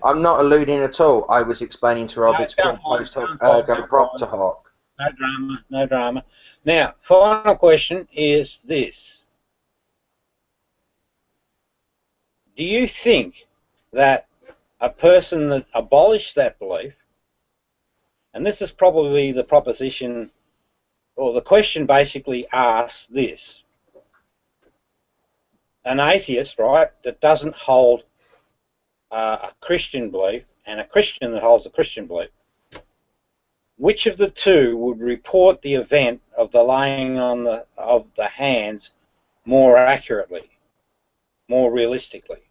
I'm not alluding at all. I was explaining to Rob it's called post hoc ergo propter hoc. No drama. Now, final question is this. Do you think that a person that abolished that belief, and this is probably the proposition, or the question basically asks this, an atheist, right, that doesn't hold a Christian belief, and a Christian that holds a Christian belief, which of the two would report the event of the laying on of the hands more accurately, more realistically?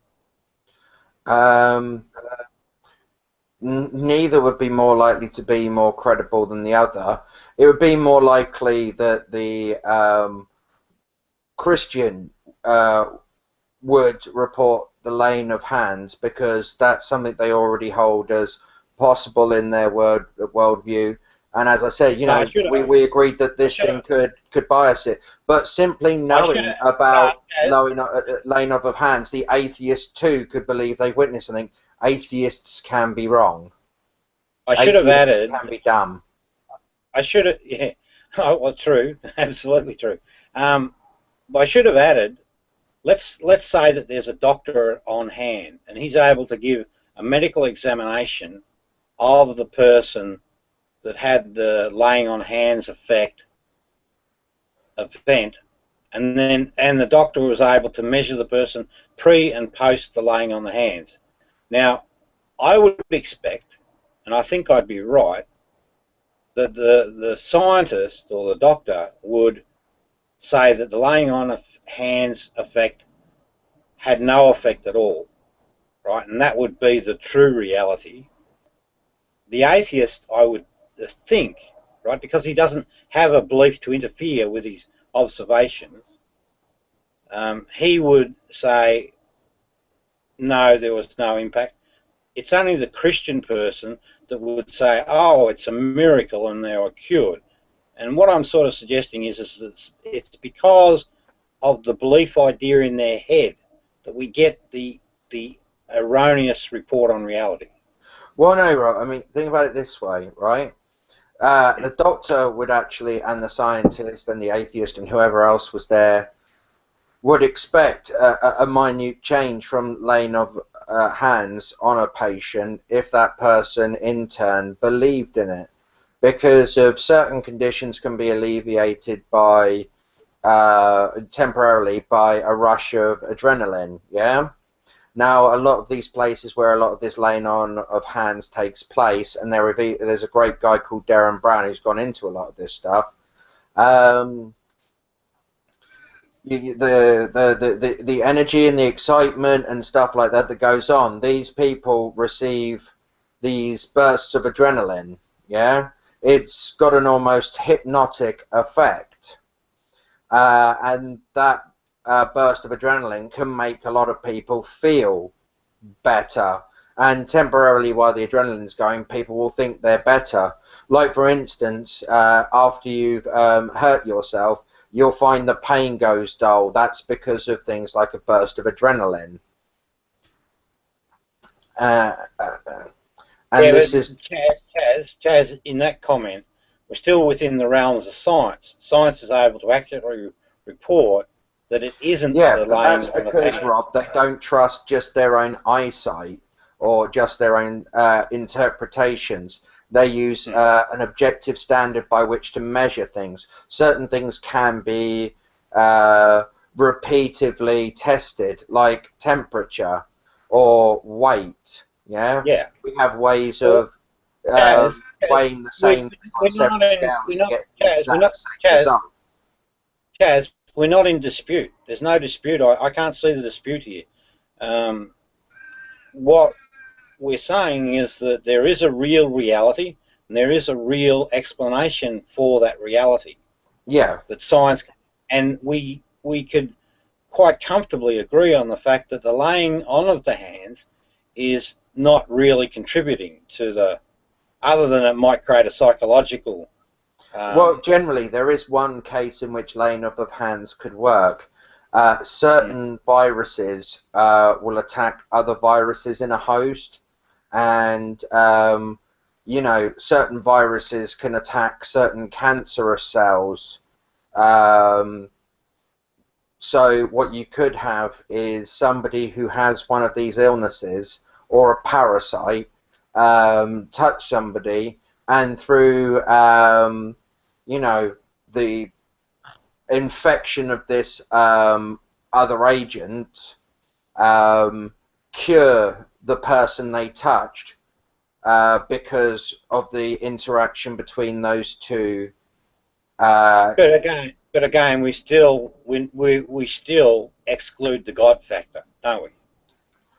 Neither would be more likely to be more credible than the other. It would be more likely that the Christian would report the laying of hands because that's something they already hold as possible in their worldview. And as I said, you know, we agreed that this thing could bias it. But simply knowing about laying of hands, the atheist too could believe they witnessed something. Atheists can be wrong. I should have added. Can be dumb. I should have. Yeah. Oh, well, true. Absolutely true. But I should have added. Let's say that there's a doctor on hand, and he's able to give a medical examination of the person that had the laying on hands event, and the doctor was able to measure the person pre and post the laying on the hands. Now, I would expect, and I think I'd be right, that the scientist or the doctor would say that the laying on of hands effect had no effect at all, right? And that would be the true reality. The atheist, I would think, right, because he doesn't have a belief to interfere with his observations, he would say, no, there was no impact. It's only the Christian person that would say, oh, it's a miracle and they were cured. And what I'm sort of suggesting is it's because of the belief idea in their head that we get the erroneous report on reality. Well, no, Rob. I mean, think about it this way, right? The doctor would actually, and the scientist and the atheist and whoever else was there, would expect a minute change from laying of hands on a patient if that person in turn believed in it, because of certain conditions can be alleviated by temporarily by a rush of adrenaline. Yeah. Now, a lot of these places where a lot of this laying on of hands takes place, and there's a great guy called Darren Brown who's gone into a lot of this stuff. The energy and the excitement and stuff like that goes on. These people receive these bursts of adrenaline. Yeah, it's got an almost hypnotic effect, and that burst of adrenaline can make a lot of people feel better. And temporarily, while the adrenaline's going, people will think they're better. Like, for instance, after you've hurt yourself, you'll find the pain goes dull. That's because of things like a burst of adrenaline. And yeah, this is Chaz, in that comment, we're still within the realms of science. Science is able to accurately report that it isn't. Yeah, but that's because, Rob, they don't trust just their own eyesight or just their own interpretations. They use an objective standard by which to measure things. Certain things can be repeatedly tested, like temperature or weight. Yeah. Yeah. We have ways of weighing the same thing on several scales to get the exact same result. Chaz, we're not in dispute. There's no dispute. I can't see the dispute here. What we're saying is that there is a real reality and there is a real explanation for that reality. Yeah. That science, and we could quite comfortably agree on the fact that the laying on of the hands is not really contributing to the, other than it might create a psychological. Well, generally, there is one case in which laying up of hands could work. Certain viruses will attack other viruses in a host, and you know, certain viruses can attack certain cancerous cells. So what you could have is somebody who has one of these illnesses or a parasite touch somebody, and through you know, the infection of this other agent cure the person they touched because of the interaction between those two. But again, we still exclude the God factor, don't we?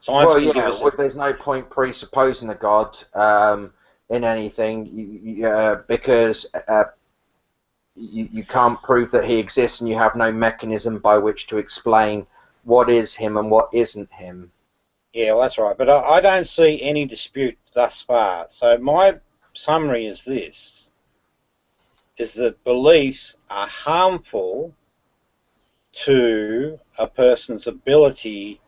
Science well, yeah. There's no point presupposing a God in anything because you can't prove that he exists, and you have no mechanism by which to explain what is him and what isn't him. Yeah, well, that's right. But I don't see any dispute thus far. So my summary is this, is that beliefs are harmful to a person's ability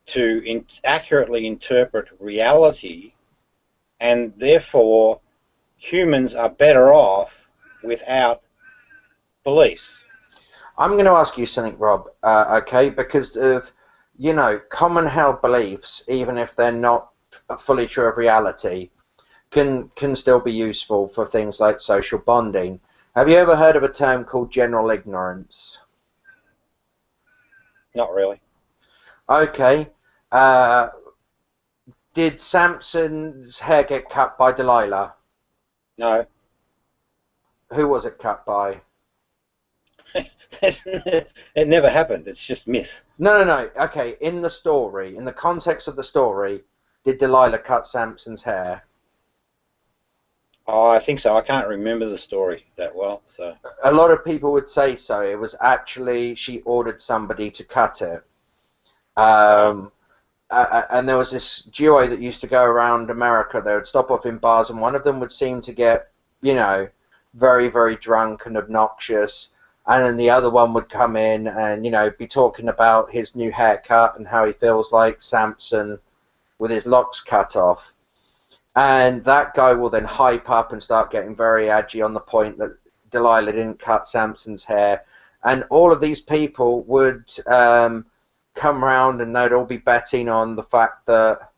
to accurately interpret reality, and therefore humans are better off without beliefs. I'm going to ask you something, Rob, okay, because of, you know, common held beliefs, even if they're not fully true of reality, can still be useful for things like social bonding. Have you ever heard of a term called general ignorance? Not really. Okay. Did Samson's hair get cut by Delilah? No. Who was it cut by? It never happened. It's just myth. No. Okay, in the story, in the context of the story, did Delilah cut Samson's hair? Oh, I think so. I can't remember the story that well. So a lot of people would say so. It was actually she ordered somebody to cut it. And there was this duo that used to go around America. They would stop off in bars, and one of them would seem to get, you know, very, very drunk and obnoxious. And then the other one would come in and, you know, be talking about his new haircut and how he feels like Samson with his locks cut off. And that guy will then hype up and start getting very edgy on the point that Delilah didn't cut Samson's hair. And all of these people would come round and they'd all be betting on the fact that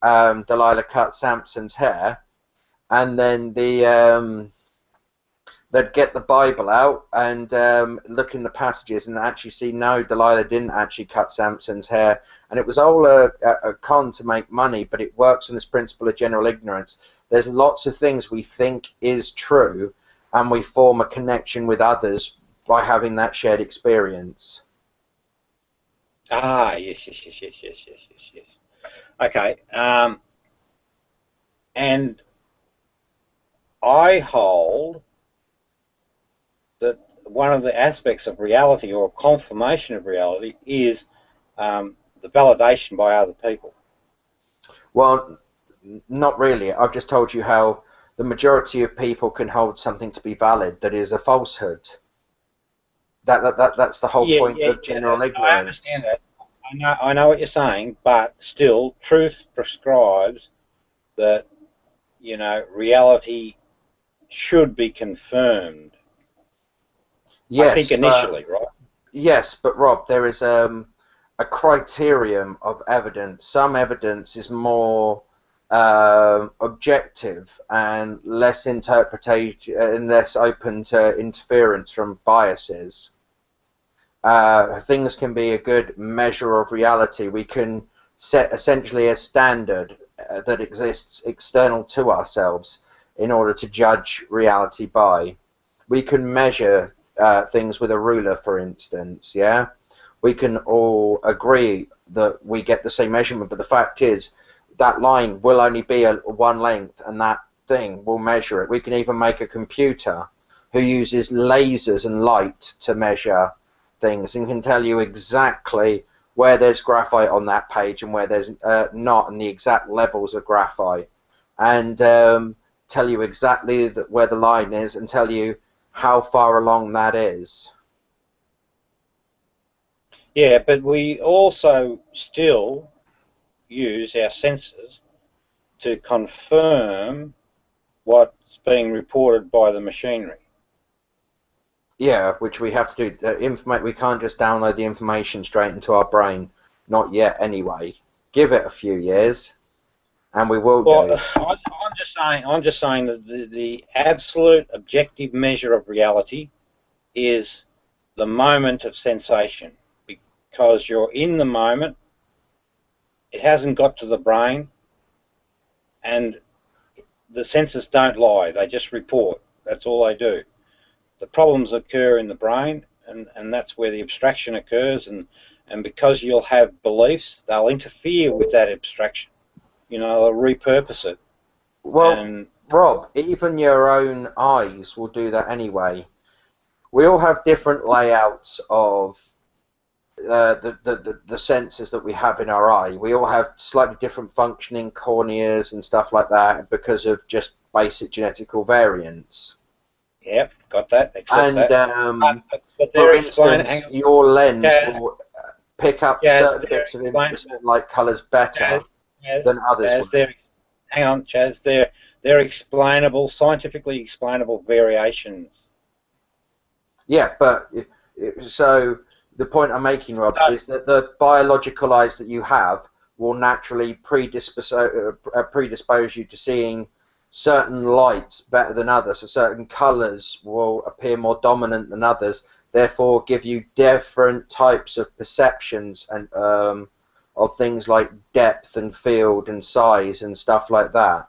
Delilah cut Samson's hair. And then they'd get the Bible out and look in the passages and actually see, no, Delilah didn't actually cut Samson's hair. And it was all a con to make money, but it works on this principle of general ignorance. There's lots of things we think is true, and we form a connection with others by having that shared experience. Ah, yes. Okay. And I hold that one of the aspects of reality, or confirmation of reality, is the validation by other people. Well, not really. I've just told you how the majority of people can hold something to be valid that is a falsehood. That's the whole point of general ignorance. I understand that. I know what you're saying, but still, truth prescribes that, you know, reality should be confirmed. Yes, I think initially, right? Yes, but Rob, there is a criterion of evidence. Some evidence is more objective and less interpretation and less open to interference from biases. Things can be a good measure of reality. We can set essentially a standard that exists external to ourselves in order to judge reality by. We can measure things with a ruler, for instance, yeah? We can all agree that we get the same measurement, but the fact is that line will only be one length, and that thing will measure it. We can even make a computer who uses lasers and light to measure things and can tell you exactly where there's graphite on that page and where there's not, and the exact levels of graphite, and tell you exactly where the line is and tell you how far along that is. Yeah, but we also still use our senses to confirm what's being reported by the machinery. Yeah, which we have to do. We can't just download the information straight into our brain. Not yet, anyway. Give it a few years, and we will do. I'm just saying that the absolute objective measure of reality is the moment of sensation, because you're in the moment. It hasn't got to the brain, and the senses don't lie. They just report. That's all they do. The problems occur in the brain, and that's where the abstraction occurs, and because you'll have beliefs, they'll interfere with that abstraction. You know, they'll repurpose it. Well, Rob, even your own eyes will do that anyway. We all have different layouts of the senses that we have in our eye. We all have slightly different functioning corneas and stuff like that because of just basic genetical variants. Yep, got that. And but for instance, your lens will pick up certain bits of information, like colours, better than others will. Hang on, Chaz. They're explainable, scientifically explainable variations. Yeah, but so the point I'm making, Rob, is that the biological eyes that you have will naturally predispose you to seeing certain lights better than others, so certain colours will appear more dominant than others, therefore give you different types of perceptions and of things like depth and field and size and stuff like that.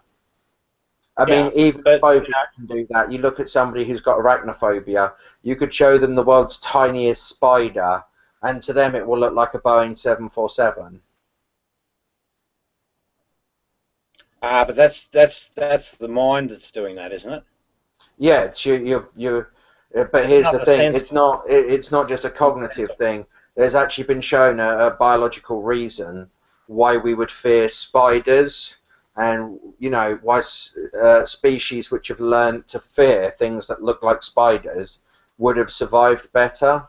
I mean, even phobia can do that. You look at somebody who's got arachnophobia, you could show them the world's tiniest spider, and to them it will look like a Boeing 747. But that's the mind that's doing that, isn't it? Yeah, it's you. But here's the thing: it's not just a cognitive thing. There's actually been shown a biological reason why we would fear spiders, and you know why species which have learned to fear things that look like spiders would have survived better.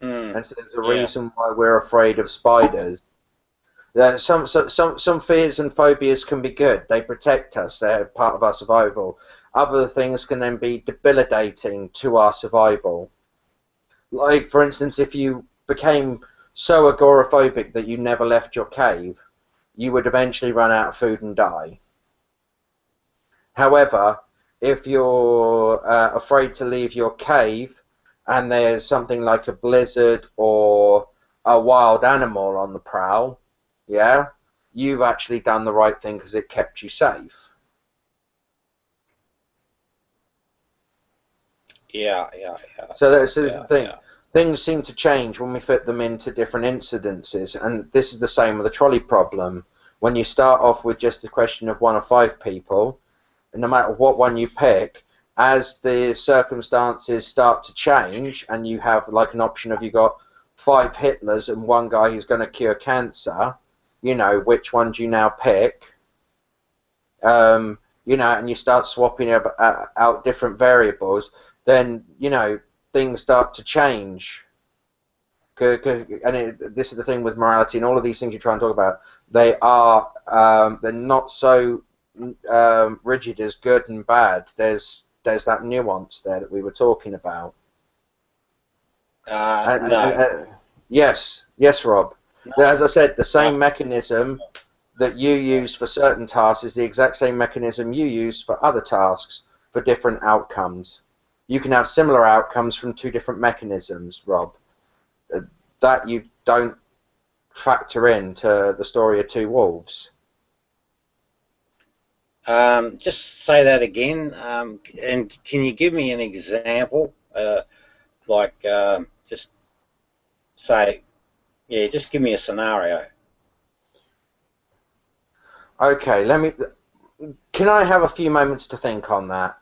And so there's a reason why we're afraid of spiders. Some fears and phobias can be good. They protect us. They're part of our survival. Other things can then be debilitating to our survival. Like, for instance, if you became so agoraphobic that you never left your cave, you would eventually run out of food and die. However, if you're afraid to leave your cave and there's something like a blizzard or a wild animal on the prowl, yeah, you've actually done the right thing because it kept you safe. Yeah. So this is the thing. Things seem to change when we fit them into different incidences, and this is the same with the trolley problem. When you start off with just the question of 1 or 5 people, and no matter what one you pick, as the circumstances start to change, and you have like an option of you got 5 Hitlers and 1 guy who's going to cure cancer, you know, which one do you now pick? You know, and you start swapping out different variables, then, you know, things start to change. And this is the thing with morality and all of these things you try and talk about. They are, they're not so rigid as good and bad. There's that nuance there that we were talking about. No. Yes, Rob. No. As I said, the same mechanism that you use for certain tasks is the exact same mechanism you use for other tasks for different outcomes. You can have similar outcomes from 2 different mechanisms, Rob. That you don't factor into the story of 2 wolves. Just say that again, and can you give me an example? Just say, just give me a scenario. Okay, can I have a few moments to think on that?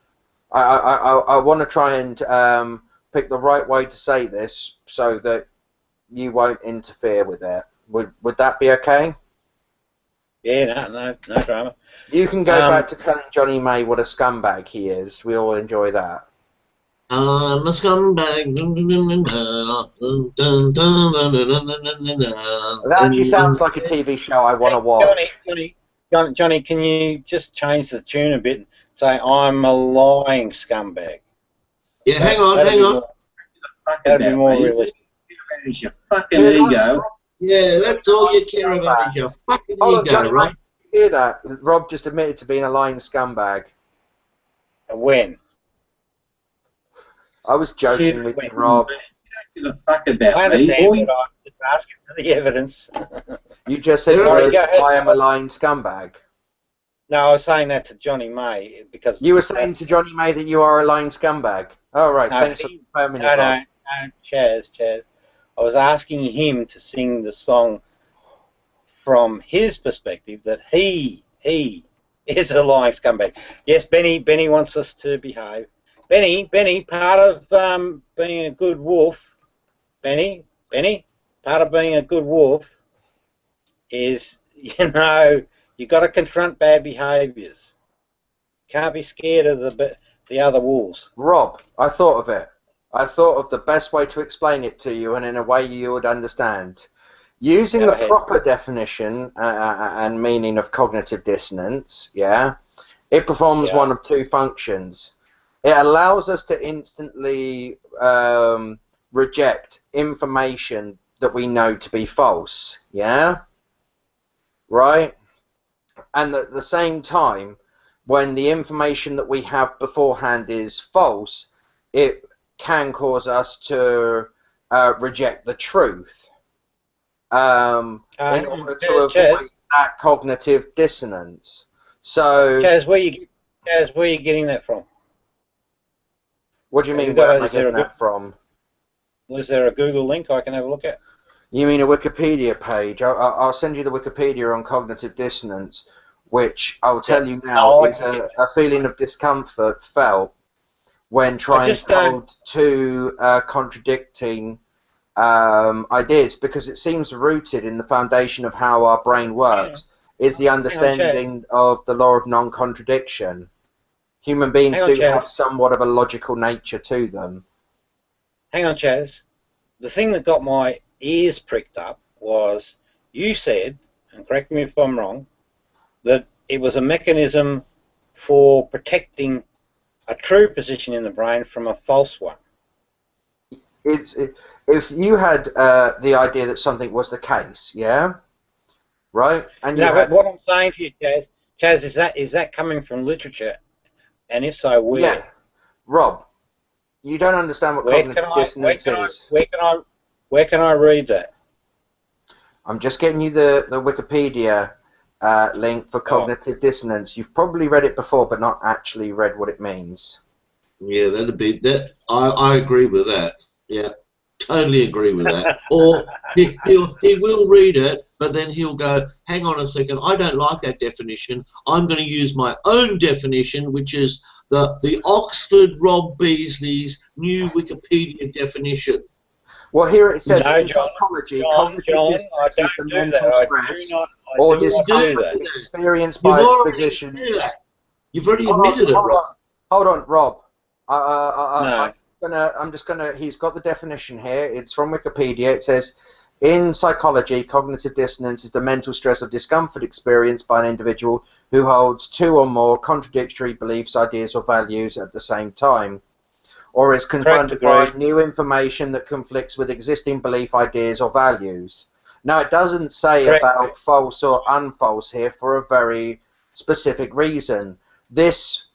I want to try and pick the right way to say this so that you won't interfere with it. Would that be okay? Yeah, no drama. You can go back to telling Johnny May what a scumbag he is. We all enjoy that. I'm a scumbag. That actually sounds like a TV show I want to watch. Johnny, can you just change the tune a bit and say, I'm a lying scumbag? Yeah, hang on. That'd be more realistic. Your fucking ego. Yeah, that's all you care about is your fucking ego, Johnny, right? You hear that? Rob just admitted to being a lying scumbag. When? I was joking with you, Rob. You don't give a fuck about I understand, but I'm just asking for the evidence. You just said I am a lying scumbag. No, I was saying that to Johnny May because you were saying to Johnny May that you are a lying scumbag. All right, no, thanks for confirming it, Rob. No, Chaz. I was asking him to sing the song from his perspective that he is a lying scumbag. Yes, Benny wants us to behave. Benny, part of being a good wolf, Benny, part of being a good wolf is, you got to confront bad behaviours. Can't be scared of the other wolves. Rob, I thought of it. I thought of the best way to explain it to you and in a way you would understand. Using the proper definition and meaning of cognitive dissonance, it performs one of 2 functions. It allows us to instantly reject information that we know to be false, right? And at the same time, when the information that we have beforehand is false, it can cause us to reject the truth in order to avoid that cognitive dissonance. So, Chaz, where are you getting that from? What do you mean? Where am I getting that from? Was there a Google link I can have a look at? You mean a Wikipedia page? I'll send you the Wikipedia on cognitive dissonance, which I'll tell you now is a feeling of discomfort felt when trying to hold two contradicting ideas, because it seems rooted in the foundation of how our brain works is the understanding of the law of non-contradiction. Human beings do have somewhat of a logical nature to them. Hang on, Chaz. The thing that got my ears pricked up was you said, and correct me if I'm wrong, that it was a mechanism for protecting a true position in the brain from a false one. If you had the idea that something was the case, yeah, right? And but what I'm saying to you, Chaz, is that coming from literature? And if so, where? Yeah, Rob, you don't understand what cognitive dissonance is. Where can I read that? I'm just getting you the Wikipedia link for cognitive dissonance. You've probably read it before, but not actually read what it means. Yeah, that'd be that. I agree with that. Yeah, totally agree with that. Or he will read it, but then he'll go, hang on a second, I don't like that definition. I'm going to use my own definition, which is the Oxford Rob Beasley's new Wikipedia definition. Well, here it says in psychology, cognitive dissonance is the mental stress or discomfort experienced by a physician. You've already admitted it, Rob. Hold on, Rob. I'm just gonna. He's got the definition here. It's from Wikipedia. It says, in psychology, cognitive dissonance is the mental stress or discomfort experienced by an individual who holds two or more contradictory beliefs, ideas, or values at the same time, or is confronted by new information that conflicts with existing belief, ideas, or values. Now, it doesn't say about false or unfalse here for a very specific reason. This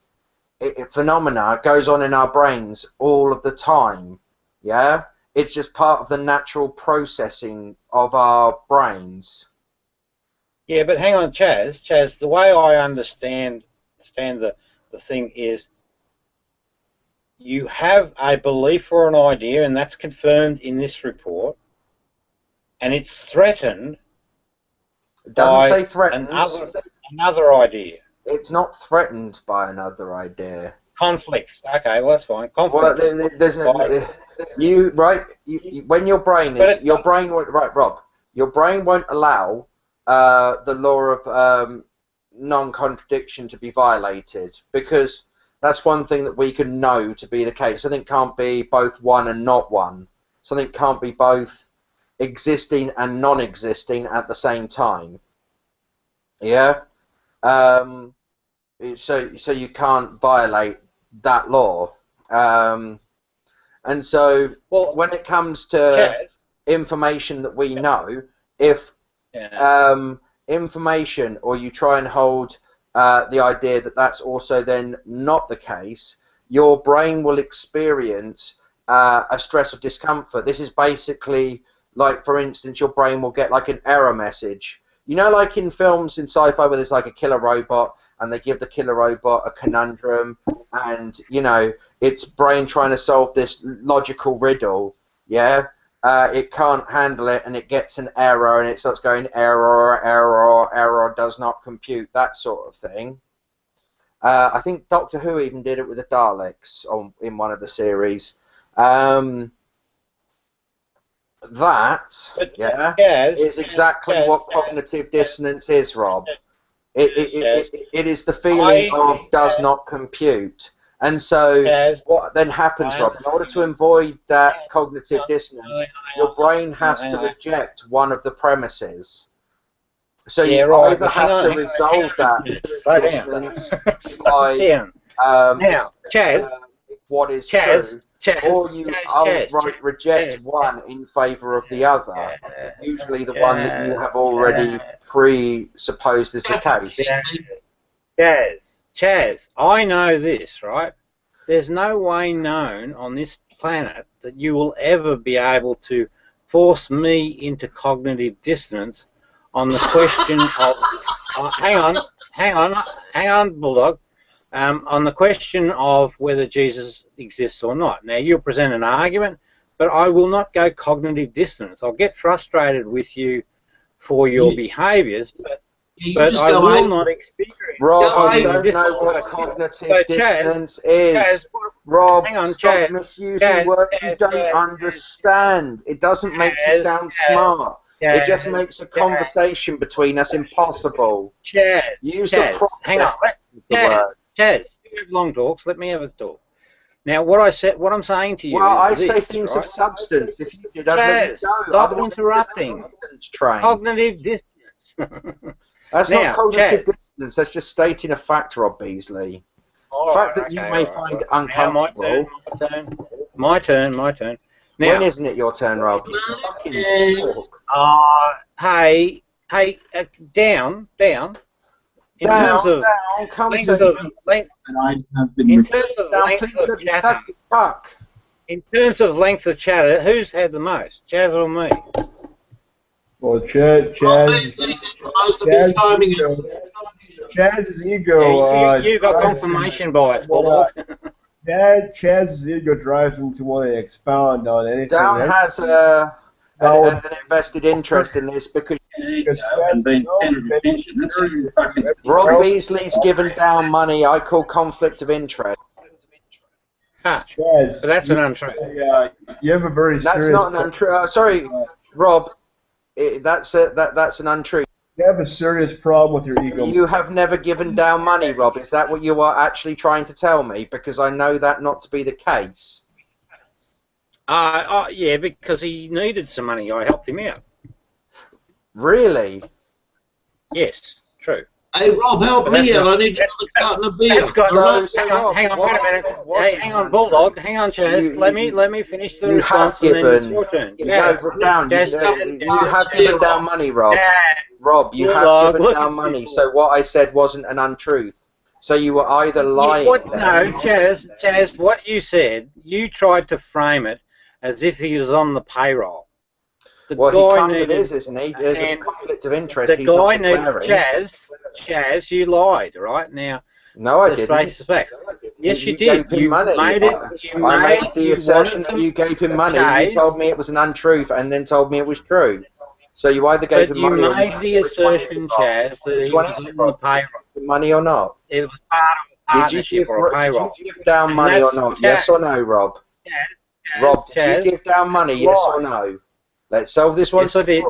phenomena goes on in our brains all of the time, yeah? It's just part of the natural processing of our brains. Yeah, but hang on, Chaz, the way I understand the thing is you have a belief or an idea, and that's confirmed in this report, and it's threatened. It doesn't say threatened. Another idea. It's not threatened by another idea. Conflicts. Okay, well that's fine. Conflicts. Well, there's no, when your brain is Rob. Your brain won't allow the law of non-contradiction to be violated, because that's one thing that we can know to be the case. Something can't be both one and not one. Something can't be both existing and non-existing at the same time. Yeah. So you can't violate that law. And so when it comes to information that we know, if information, or you try and hold the idea that that's also then not the case, your brain will experience a stress or discomfort. This is basically like, for instance, your brain will get like an error message. You know, like in films in sci-fi where there's like a killer robot and they give the killer robot a conundrum, and, you know, its brain trying to solve this logical riddle, yeah? It can't handle it, and it gets an error, and it starts going error does not compute, that sort of thing. I think Doctor Who even did it with the Daleks in one of the series. Is exactly what cognitive dissonance is, Rob. It is the feeling of does not compute. And so what then happens, Rob, in order to avoid that cognitive dissonance, your brain has to reject one of the premises. So you either have to resolve that dissonance by what is true, or you outright reject one in favour of the other, usually the one that you have already presupposed as the case. Chaz, I know this, right? There's no way known on this planet that you will ever be able to force me into cognitive dissonance on the question of hang on, Bulldog. On the question of whether Jesus exists or not. Now, you'll present an argument, but I will not go cognitive dissonance. I'll get frustrated with you for your behaviours, but I will not experience. Rob, I don't know what cognitive dissonance is. Chaz, Rob, hang on, stop Chaz, misusing words you don't understand. It doesn't make you sound smart. It just makes a conversation between us impossible. Use the proper hang on. Chaz, you have long talks. Let me have a talk. Now, what I'm saying to you. Well, I is say this, things right? of substance. If you did, Chaz, stop interrupting. Cognitive dissonance. That's not cognitive dissonance. That's just stating a fact, Rob Beasley. The fact that you may find uncomfortable. My turn. Now, when isn't it your turn, Rob? You fucking talk. Hey, down. In terms of length of chatter, who's had the most, Chaz or me? Well, Chaz's ego. You got confirmation bias, Bulldog. Chaz's ego drives him to want to expound on anything. Down has an invested interest in this because Rob Beasley's given Down money. I call conflict of interest. Chaz, but that's an untruth. You have a very serious. That's not an untruth. Sorry, Rob. That's an untruth. You have a serious problem with your ego. You have never given Down money, Rob. Is that what you are actually trying to tell me? Because I know that not to be the case. Yeah, because he needed some money. I helped him out. Really? Yes, true. Hey, Rob, help me out. I need another carton of beer. Hang on, wait a minute. Hey, hang on, Bulldog. Hang on, Chaz. Let me finish the response and then it's your turn. You have given Down money, Rob. Rob, you have given Down money, so what I said wasn't an untruth. So you were either lying... No, Chaz, what you said, you tried to frame it as if he was on the payroll. Well, he kind of is, isn't he? There's a conflict of interest. The guy needed Chaz, you lied, right? Now, no, I didn't. Face the facts. Yes, you Gave did. him money. I made the assertion that you gave him money. You told me it was an untruth and then told me it was true. So you either gave him money or not. You made the assertion, Chaz, that he was on the payroll. Money or not? It was part of a partnership or a payroll. Did you give Down money or not? Yes or no, Rob? Rob, did you give Down money? Yes or no? Let's solve this one. Yes, I did.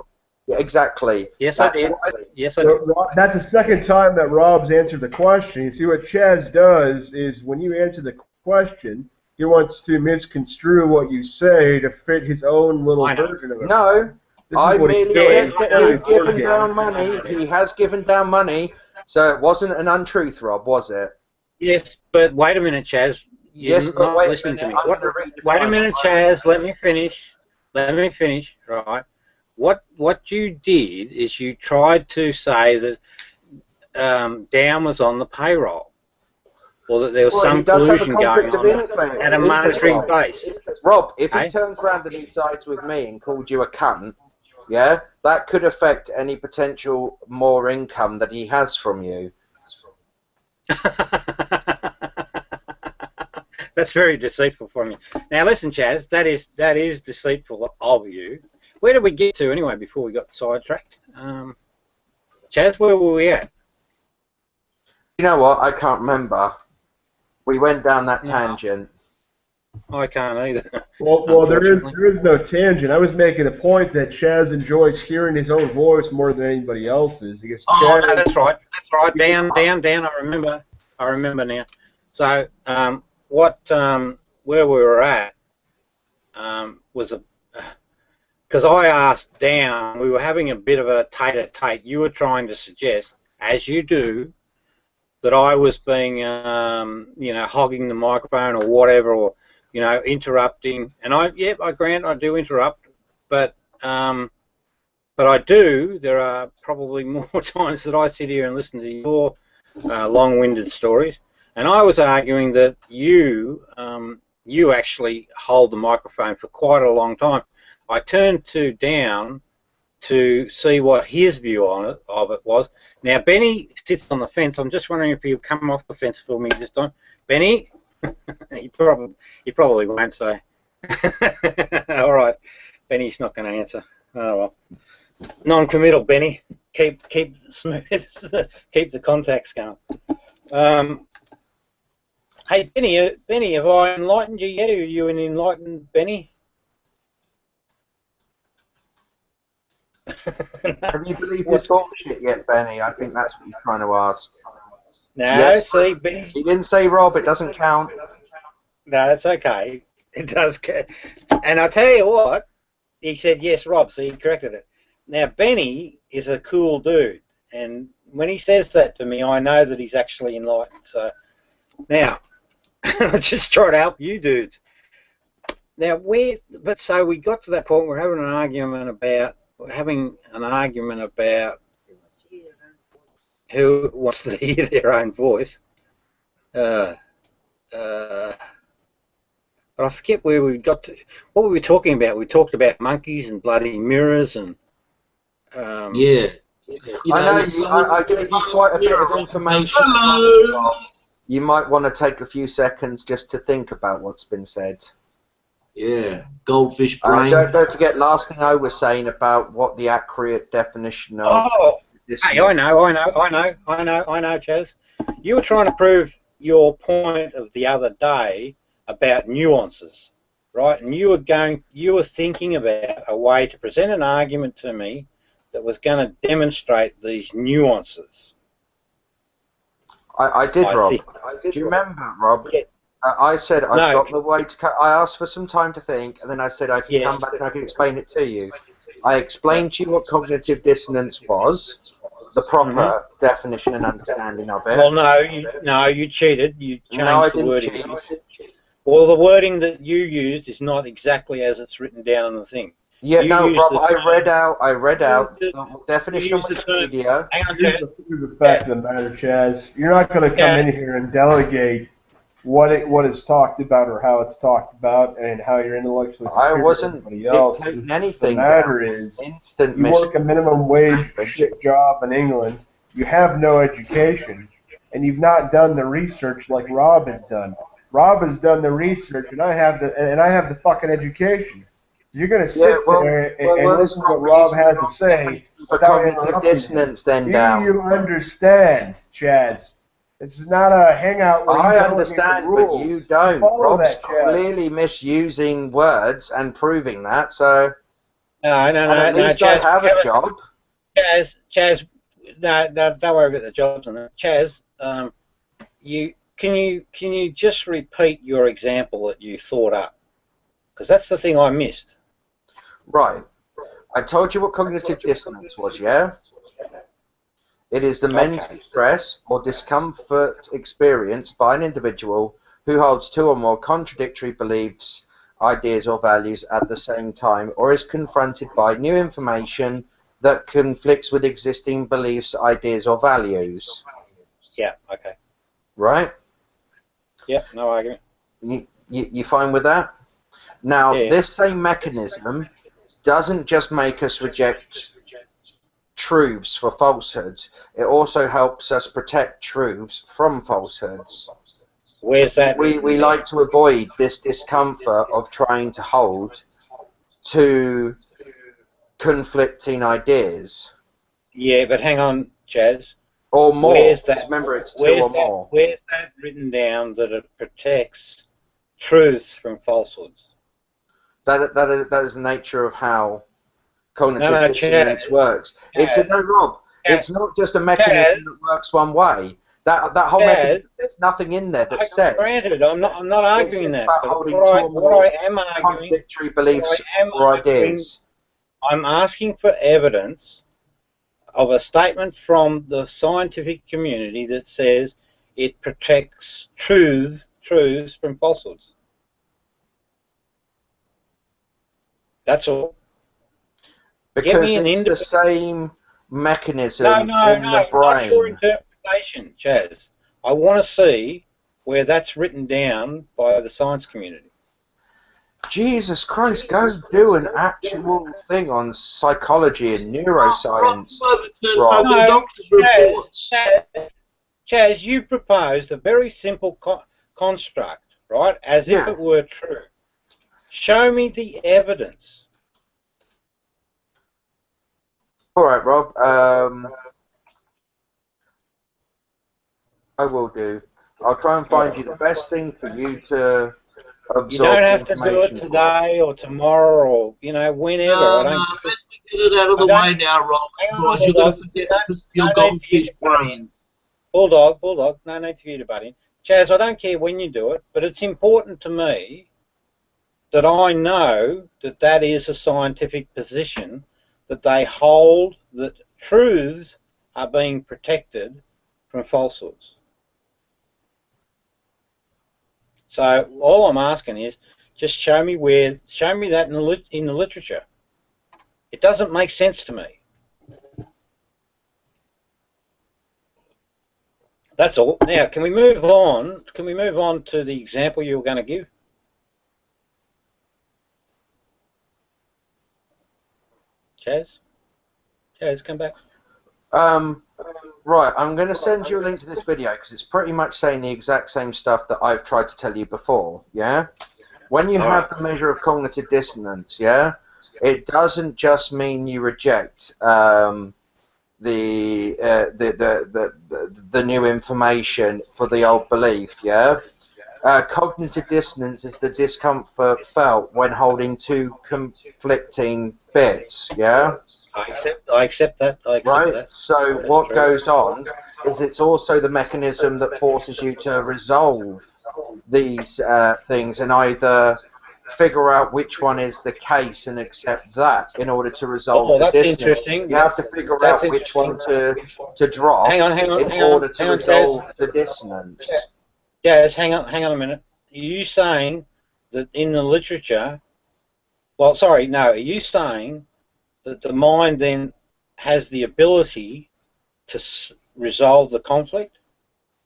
Yeah, exactly. Yes, I did. Yes, I did. That's the second time that Rob's answered the question. You see, what Chaz does is when you answer the question, he wants to misconstrue what you say to fit his own little version of it. No, I merely said that he's given Down money. He has given Down money, so it wasn't an untruth, Rob, was it? Yes, but wait a minute, Chaz. Yes, but wait a minute. Wait a minute, Chaz. Let me finish. Right. What you did is you tried to say that Down was on the payroll, or that there was some collusion going on at a monetary base. Rob, if he turns around and he sides with me and called you a cunt, yeah, that could affect any potential more income that he has from you. That's very deceitful from you. Now listen, Chaz, that is deceitful of you. Where did we get to anyway before we got sidetracked? Chaz, where were we at? You know what? I can't remember. We went down that tangent. I can't either. Well, there is no tangent. I was making a point that Chaz enjoys hearing his own voice more than anybody else's. Because no, that's right. That's right. Down. I remember now. So, where we were at was because I asked Down. We were having a bit of a tete-a-tete. You were trying to suggest, as you do, that I was being, hogging the microphone or whatever, or interrupting. And I grant I do interrupt, but I do. There are probably more times that I sit here and listen to your long-winded stories. And I was arguing that you actually hold the microphone for quite a long time. I turned to Down to see what his view of it was. Now, Benny sits on the fence. I'm just wondering if he'll come off the fence for me this time. Benny? he probably won't say. All right. Benny's not going to answer. Oh, well. Non-committal, Benny. Keep smooth. Keep the contacts going. Hey, Benny, have I enlightened you yet? Are you an enlightened Benny? Have you believed this bullshit yet, Benny? I think that's what you're trying to ask. No, yes, see, Benny. He didn't say Rob. It doesn't count. No, it's okay. It does. And I tell you what, he said yes, Rob. So he corrected it. Now, Benny is a cool dude, and when he says that to me, I know that he's actually enlightened. So now, let's just try to help you dudes. Now, so we got to that point. We're having an argument about who wants to hear their own voice. But I forget where we got to. What were we talking about? We talked about monkeys and bloody mirrors and. Yeah. I gave you quite a bit of information. Hello. You might want to take a few seconds just to think about what's been said. Yeah, goldfish brain. Don't forget last thing I was saying about what the accurate definition of. Hey, I know, Chaz. You were trying to prove your point of the other day about nuances, right? And you were thinking about a way to present an argument to me that was going to demonstrate these nuances. I did, Rob. Do you remember, Rob? Yeah. I said I've got my way to cut. I asked for some time to think, and then I said I can come back and I can explain it to you. I explained to you what cognitive dissonance was, the proper definition and understanding of it. Well, no, you cheated. You changed the wording. Cheat. Well, the wording that you used is not exactly as it's written down on the thing. Yeah, Rob, I read out the definition of Wikipedia. Here's the fact of the matter, Chaz. You're not going to come in here and delegate what is talked about or how it's talked about and how you're intellectually superior I wasn't to everybody else. dictating anything. The matter is, you work a minimum wage shit job in England, you have no education, and you've not done the research like Rob has done. Rob has done the research, and I have the fucking education. You're going to sit there and listen to what Rob has to say. For cognitive dissonance, then Do you understand, Chaz? This is not a hangout where I understand, but you don't. Rob's clearly misusing words and proving that, so... No, at least Chaz, I have a job. Chaz, no, don't worry about the jobs and that. Chaz, can you just repeat your example that you thought up? Because that's the thing I missed. Right. I told you what cognitive dissonance was, yeah? It is the mental stress or discomfort experienced by an individual who holds two or more contradictory beliefs, ideas, or values at the same time, or is confronted by new information that conflicts with existing beliefs, ideas, or values. Yeah, okay. Right? Yeah, no argument. You fine with that? Now, this same mechanism doesn't just make us reject truths for falsehoods, it also helps us protect truths from falsehoods. Where's that? We like to avoid this discomfort of trying to hold two conflicting ideas. Yeah, but hang on, Chaz. Or more. Where's that? Remember, it's two or more. Where's that written down that it protects truths from falsehoods? That is the nature of how cognitive dissonance works. It's Rob. It's not just a mechanism that works one way. That whole mechanism, there's nothing in there that says. Granted, I'm not arguing that. About holding what I am arguing, contradictory beliefs or ideas. I'm asking for evidence of a statement from the scientific community that says it protects truths from falsehoods. That's all. Because it's the same mechanism in the brain. Not your interpretation, Chaz. I want to see where that's written down by the science community. Jesus Christ, go do an actual thing on psychology and neuroscience. Rob. No, Chaz, you proposed a very simple construct, right? As if it were true. Show me the evidence. All right, Rob. I will do. I'll try and find you the best thing for you to absorb. You don't have to do it today or tomorrow or, you know, whenever. Let's get it out of the way now, Rob. Otherwise you're going to forget your goldfish brain. Bulldog, no need for you to butt in. Chaz, I don't care when you do it, but it's important to me that I know that that is a scientific position, that they hold that truths are being protected from falsehoods. So all I'm asking is just show me that in the literature. It doesn't make sense to me. That's all. Now, can we move on? Can we move on to the example you were going to give? Chaz, come back. Right, I'm going to send you a link to this video because it's pretty much saying the exact same stuff that I've tried to tell you before, yeah? When you have the measure of cognitive dissonance, yeah, it doesn't just mean you reject the new information for the old belief, yeah? Cognitive dissonance is the discomfort felt when holding two conflicting bits, yeah? I accept that. That. So what goes on is it's also the mechanism that forces you to resolve these things and either figure out which one is the case and accept that in order to resolve the dissonance. Interesting. You have to figure out which one to drop in order to resolve the dissonance. Yes, hang on a minute. Are you saying that in the literature, well, sorry, no, are you saying that the mind then has the ability to resolve the conflict?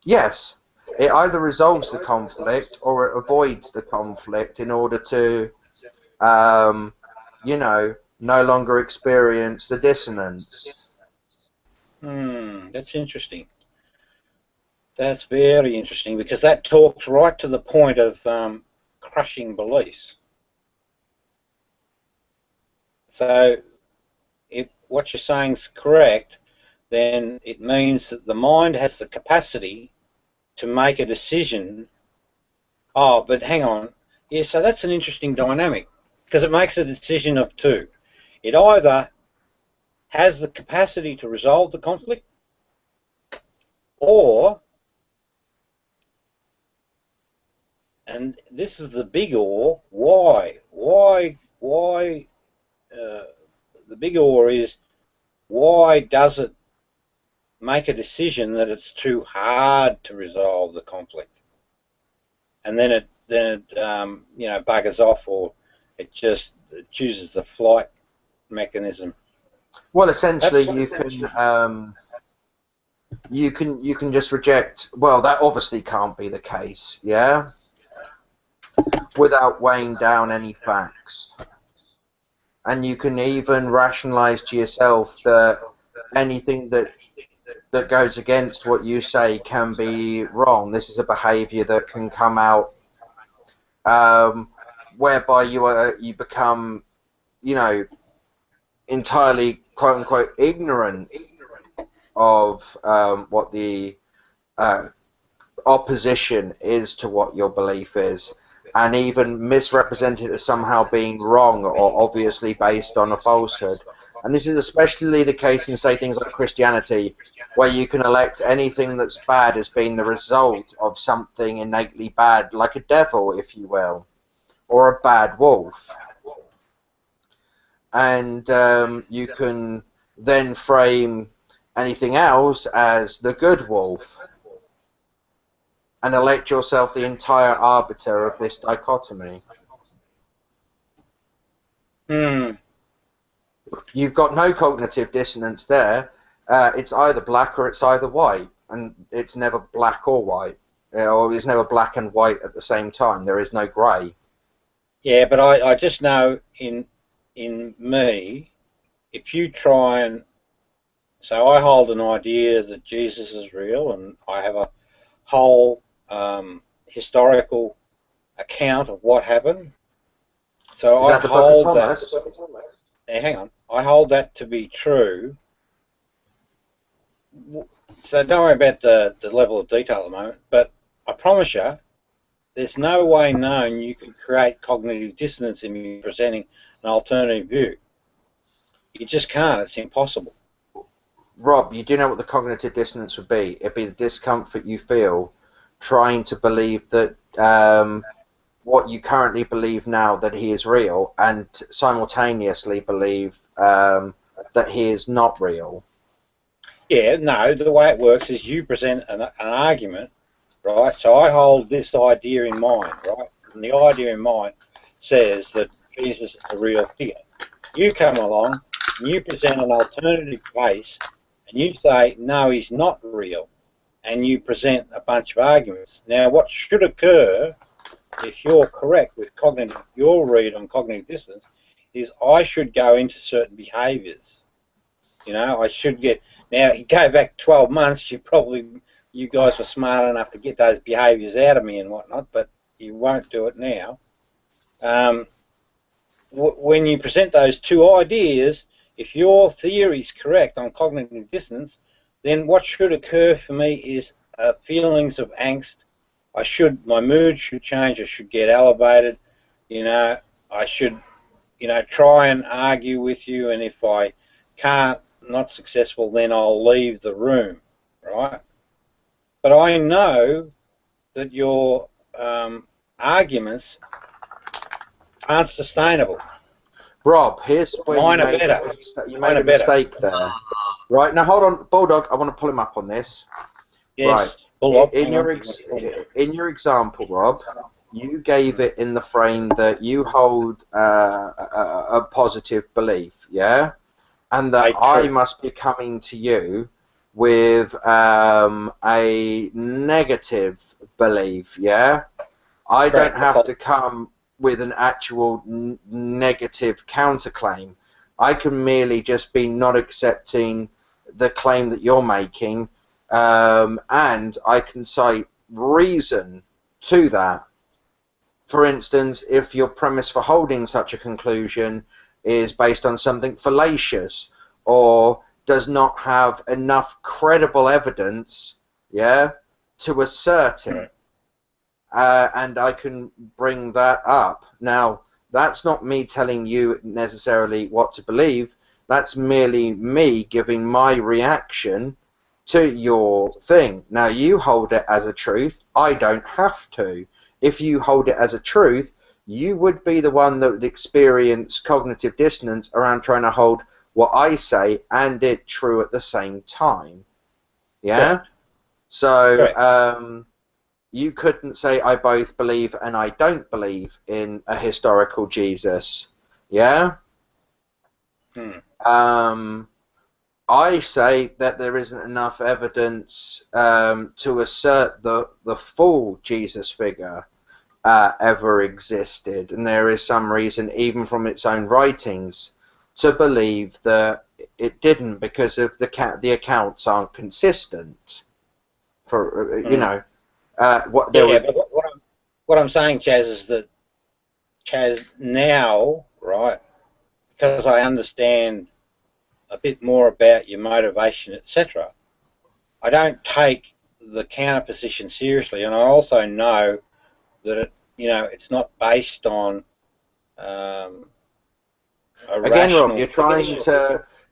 Yes. It either resolves the conflict or it avoids the conflict in order to, you know, no longer experience the dissonance. That's interesting. That's very interesting because that talks right to the point of crushing beliefs. So if what you're saying is correct, then it means that the mind has the capacity to make a decision. Oh, but hang on. Yeah, so that's an interesting dynamic because it makes a decision of two. It either has the capacity to resolve the conflict or, and this is the big or, why? The big or is, why does it make a decision that it's too hard to resolve the conflict, and then it you know, buggers off, or it just chooses the flight mechanism? Well, essentially, you can just reject. Well, that obviously can't be the case, yeah, without weighing down any facts. And you can even rationalize to yourself that anything that goes against what you say can be wrong. This is a behavior that can come out whereby you become, you know, entirely quote unquote ignorant of what the opposition is to what your belief is, and even misrepresent it as somehow being wrong or obviously based on a falsehood. And this is especially the case in, say, things like Christianity, where you can elect anything that's bad as being the result of something innately bad, like a devil, if you will, or a bad wolf. And you can then frame anything else as the good wolf and elect yourself the entire arbiter of this dichotomy. You've got no cognitive dissonance there. It's either black or it's either white, and it's never black or white, or it's never black and white at the same time. There is no grey. Yeah, but I just know in me, if you try and, so I hold an idea that Jesus is real, and I have a whole historical account of what happened. So Is that the Book of Thomas? Hang on, I hold that to be true. So don't worry about the level of detail at the moment, but I promise you, there's no way known you can create cognitive dissonance in me presenting an alternative view. You just can't. It's impossible. Rob, you do know what the cognitive dissonance would be. It'd be the discomfort you feel trying to believe that what you currently believe now, that he is real, and simultaneously believe that he is not real. Yeah, no, the way it works is you present an argument, right? So I hold this idea in mind, right? And the idea in mind says that Jesus is a real figure. You come along and you present an alternative case and you say, no, he's not real. And you present a bunch of arguments. Now, what should occur, if you're correct with your read on cognitive dissonance, is I should go into certain behaviours. You know, I should get... Now, you go back 12 months, you guys were smart enough to get those behaviours out of me and whatnot, but you won't do it now. When you present those two ideas, if your theory is correct on cognitive dissonance, then what should occur for me is feelings of angst. My mood should change. I should get elevated. You know, I should, try and argue with you, and if I can't, not successful, then I'll leave the room, right? But I know that your arguments aren't sustainable. Rob, here's where you made a mistake there. Right, now hold on, Bulldog, I want to pull him up on this. Yes, right. In your example, Rob, you gave it in the frame that you hold a positive belief, yeah? And that I must be coming to you with a negative belief, yeah? I don't have to come with an actual negative counterclaim. I can merely just be not accepting the claim that you're making, and I can cite reason to that. For instance, if your premise for holding such a conclusion is based on something fallacious or does not have enough credible evidence, yeah, to assert it. And I can bring that up. Now, that's not me telling you necessarily what to believe. That's merely me giving my reaction to your thing. Now, you hold it as a truth. I don't have to. If you hold it as a truth, you would be the one that would experience cognitive dissonance around trying to hold what I say and it true at the same time. Yeah? Correct. So, correct. You couldn't say I both believe and I don't believe in a historical Jesus. Yeah? I say that there isn't enough evidence to assert the full Jesus figure ever existed, and there is some reason, even from its own writings, to believe that it didn't, because of the accounts aren't consistent. For what I'm saying, Chaz, is that now, right? Because I understand a bit more about your motivation, etc. I don't take the counter position seriously, and I also know that it's not based on again, Rob,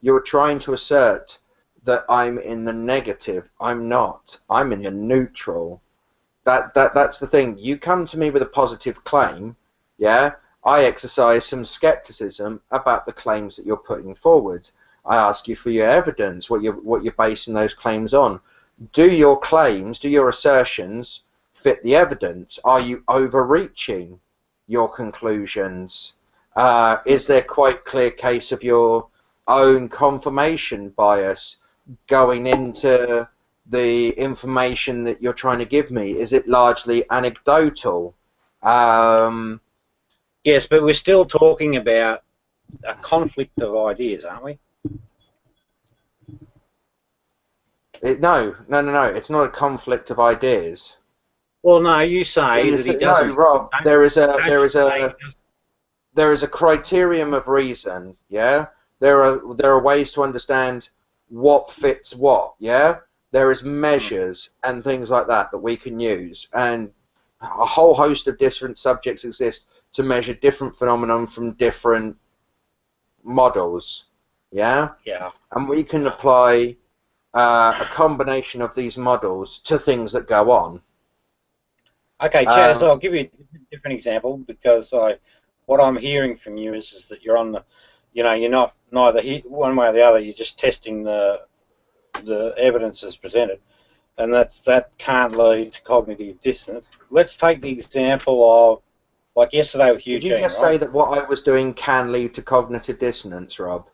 you're trying to assert that I'm in the negative. I'm not. I'm in the neutral. That's the thing. You come to me with a positive claim, yeah? I exercise some skepticism about the claims that you're putting forward. I ask you for your evidence, what you're basing those claims on. Do your claims, do your assertions fit the evidence? Are you overreaching your conclusions? Is there quite clear case of your own confirmation bias going into the information that you're trying to give me? Is it largely anecdotal? Yes, but we're still talking about a conflict of ideas, aren't we? No. It's not a conflict of ideas. Well, no, you say that he doesn't. No, Rob. There is a criterion of reason. Yeah. There are ways to understand what fits what. Yeah. There is measures and things like that we can use, and a whole host of different subjects exist to measure different phenomenon from different models. Yeah. Yeah. And we can apply a combination of these models to things that go on. Okay, Chaz, I'll give you a different example, because what I'm hearing from you is that you're on the, you're not neither one way or the other. You're just testing the evidence as presented, and that can't lead to cognitive dissonance. Let's take the example of, like yesterday with Eugene. Did you just say that what I was doing can lead to cognitive dissonance, Rob?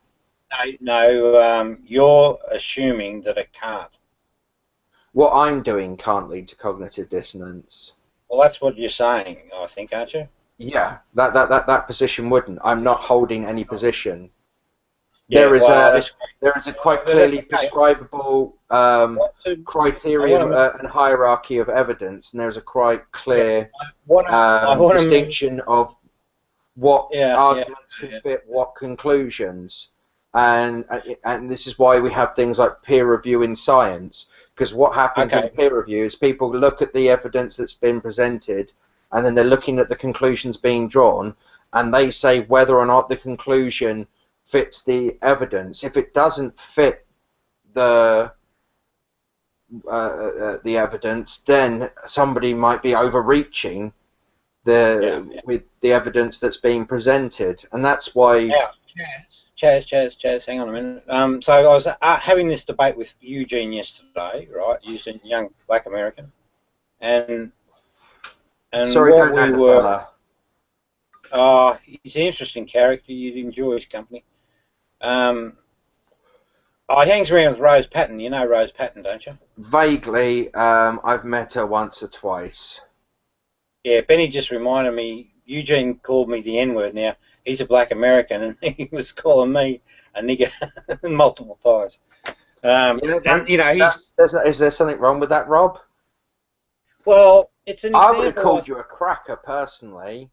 No, you're assuming that it can't. What I'm doing can't lead to cognitive dissonance. Well, that's what you're saying, I think, aren't you? Yeah, that position wouldn't. I'm not holding any position. Yeah, there is a quite clearly prescribable criterion and hierarchy of evidence, and there's a quite clear distinction of what arguments can fit what conclusions. And this is why we have things like peer review in science, because what happens in peer review is people look at the evidence that's been presented, and then they're looking at the conclusions being drawn, and they say whether or not the conclusion fits the evidence. If it doesn't fit the evidence, then somebody might be overreaching with the evidence that's being presented, and that's why. Chaz, hang on a minute. So I was having this debate with Eugene yesterday, right? Eugene, young black American, and sorry, don't know the fella. He's an interesting character. You'd enjoy his company. He hangs around with Rose Patton. You know Rose Patton, don't you? Vaguely. I've met her once or twice. Yeah, Benny just reminded me. Eugene called me the N-word. Now, he's a black American, and he was calling me a nigger multiple times. Is there something wrong with that, Rob? Well, it's an example. I would have called you a cracker, personally.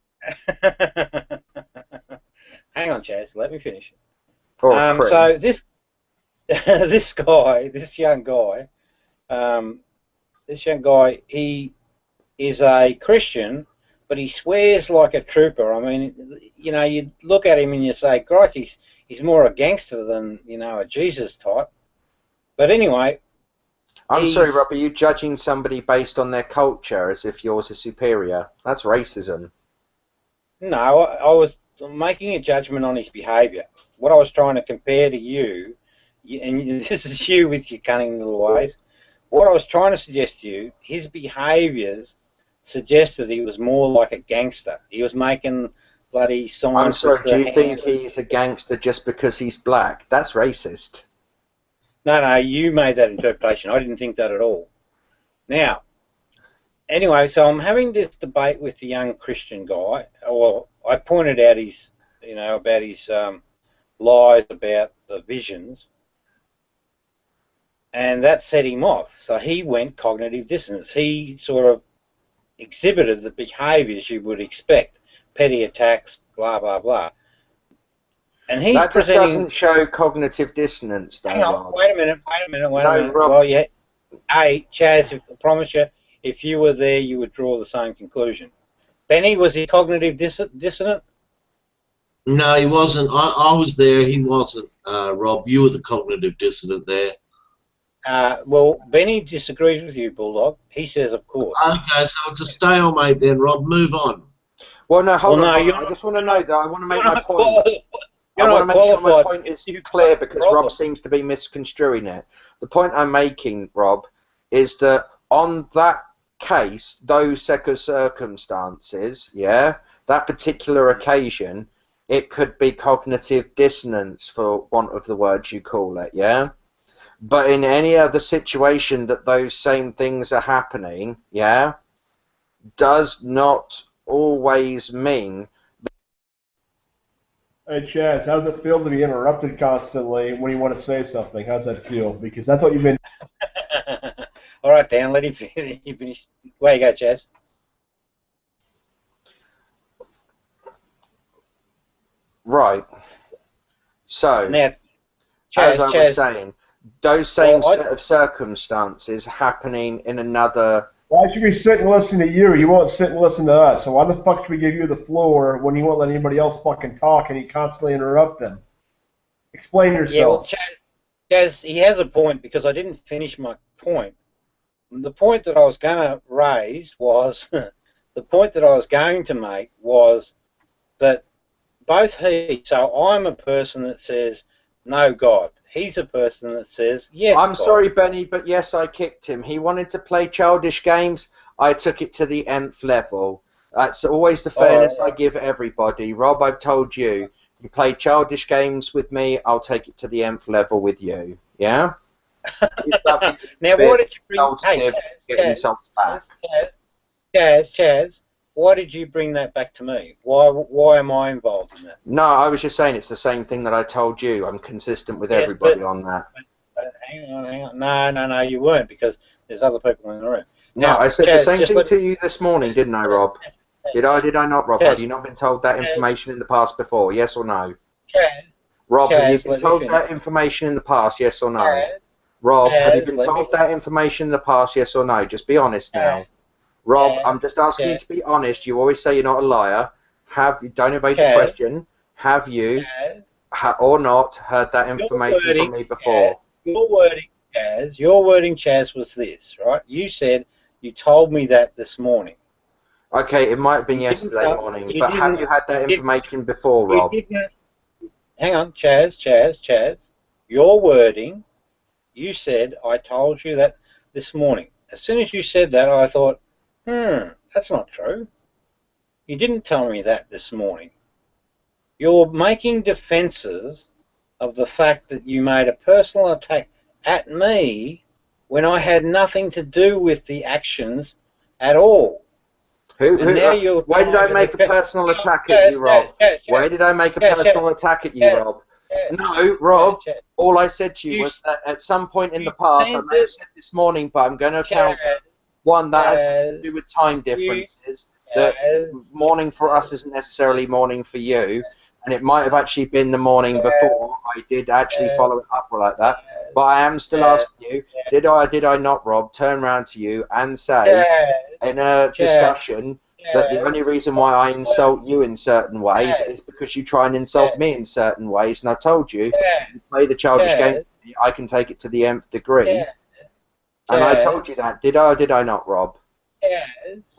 Hang on, Chaz. Let me finish. So this young guy, he is a Christian, but he swears like a trooper. I mean, you look at him and you say, "Crikey, he's more a gangster than a Jesus type." But anyway, I'm sorry, Rob. Are you judging somebody based on their culture as if yours is superior? That's racism. No, I was making a judgment on his behaviour. What I was trying to compare to you, and this is you with your cunning little ways. What I was trying to suggest to you, his behaviours suggested he was more like a gangster. He was making bloody signs. I'm sorry, do you think he's a gangster just because he's black? That's racist. No, you made that interpretation. I didn't think that at all. Now, anyway, so I'm having this debate with the young Christian guy. Well, I pointed out his, about his lies about the visions, and that set him off. So he went cognitive dissonance. He sort of exhibited the behaviours you would expect, petty attacks, blah blah blah. And he's that just doesn't show cognitive dissonance, though. Hang on, wait a minute. Rob. Well, yeah. Hey, Chaz, I promise you, if you were there, you would draw the same conclusion. Benny, was he cognitive dissonant? No, he wasn't. I was there. He wasn't. Rob, you were the cognitive dissonant there. Well, Benny disagrees with you, Bulldog. He says, of course. Okay, so it's a stalemate then, Rob. Move on. Well, no, hold on. I just want to know, though. I want to make my point. I want to make sure my point is clear, because Rob seems to be misconstruing it. The point I'm making, Rob, is that on that case, those set of circumstances, that particular occasion, it could be cognitive dissonance, for want of the words you call it, But in any other situation that those same things are happening, does not always mean Hey, Chaz, how's it feel to be interrupted constantly when you want to say something? How's that feel? Because that's what you've been... All right, Dan, let him finish. Where you go, Chaz? Right. So, now, as I was saying, those same set of circumstances happening in another... Why should we sit and listen to you? You won't sit and listen to us. So why the fuck should we give you the floor when you won't let anybody else fucking talk and you constantly interrupt them? Explain yourself. Yeah, well, Chaz, he has a point because I didn't finish my point. The point that I was going to raise was... the point that I was going to make was that both so I'm a person that says, no God. He's a person that says, yes, I'm God. sorry, Benny, but yes, I kicked him. He wanted to play childish games. I took it to the nth level. That's always the fairness I give everybody. Rob, I've told you, you play childish games with me, I'll take it to the nth level with you. Yeah? Now, what did you bring... insults back. Chaz, why did you bring that back to me? Why am I involved in that? No, I was just saying it's the same thing that I told you. I'm consistent with everybody on that. Hang on. No, you weren't, because there's other people in the room. No, now, I said Chaz, the same thing to you this morning, didn't I, Rob? Did I not, Rob? Chaz, have you not been told that information in the past before, yes or no? Chaz, Rob, have you been told that information in the past, yes or no? Rob, have you been told that information in the past, yes or no? Just be honest now. Rob, I'm just asking you to be honest. You always say you're not a liar. Don't evade the question. Have you or not heard that information from me before? Your wording, Chaz, was this, right? You said you told me that this morning. Okay, it might have been yesterday morning, but have you had that information before, Rob? Hang on, Chaz. Your wording, you said I told you that this morning. As soon as you said that, I thought, that's not true. You didn't tell me that this morning. You're making defences of the fact that you made a personal attack at me when I had nothing to do with the actions at all. Why did I make a personal attack at you, Rob? Why did I make a personal attack at you, Rob? No, Rob, all I said to you was that at some point in the past, I may have said this morning, but I'm going to count one that has to do with time differences, that morning for us isn't necessarily morning for you, and it might have actually been the morning before I did actually follow it up like that, but I am still asking you, did I not, Rob, turn around to you and say in a discussion that the only reason why I insult you in certain ways is because you try and insult me in certain ways, and I told you, you play the childish game, I can take it to the nth degree. And I told you that. Did I or did I not, Rob?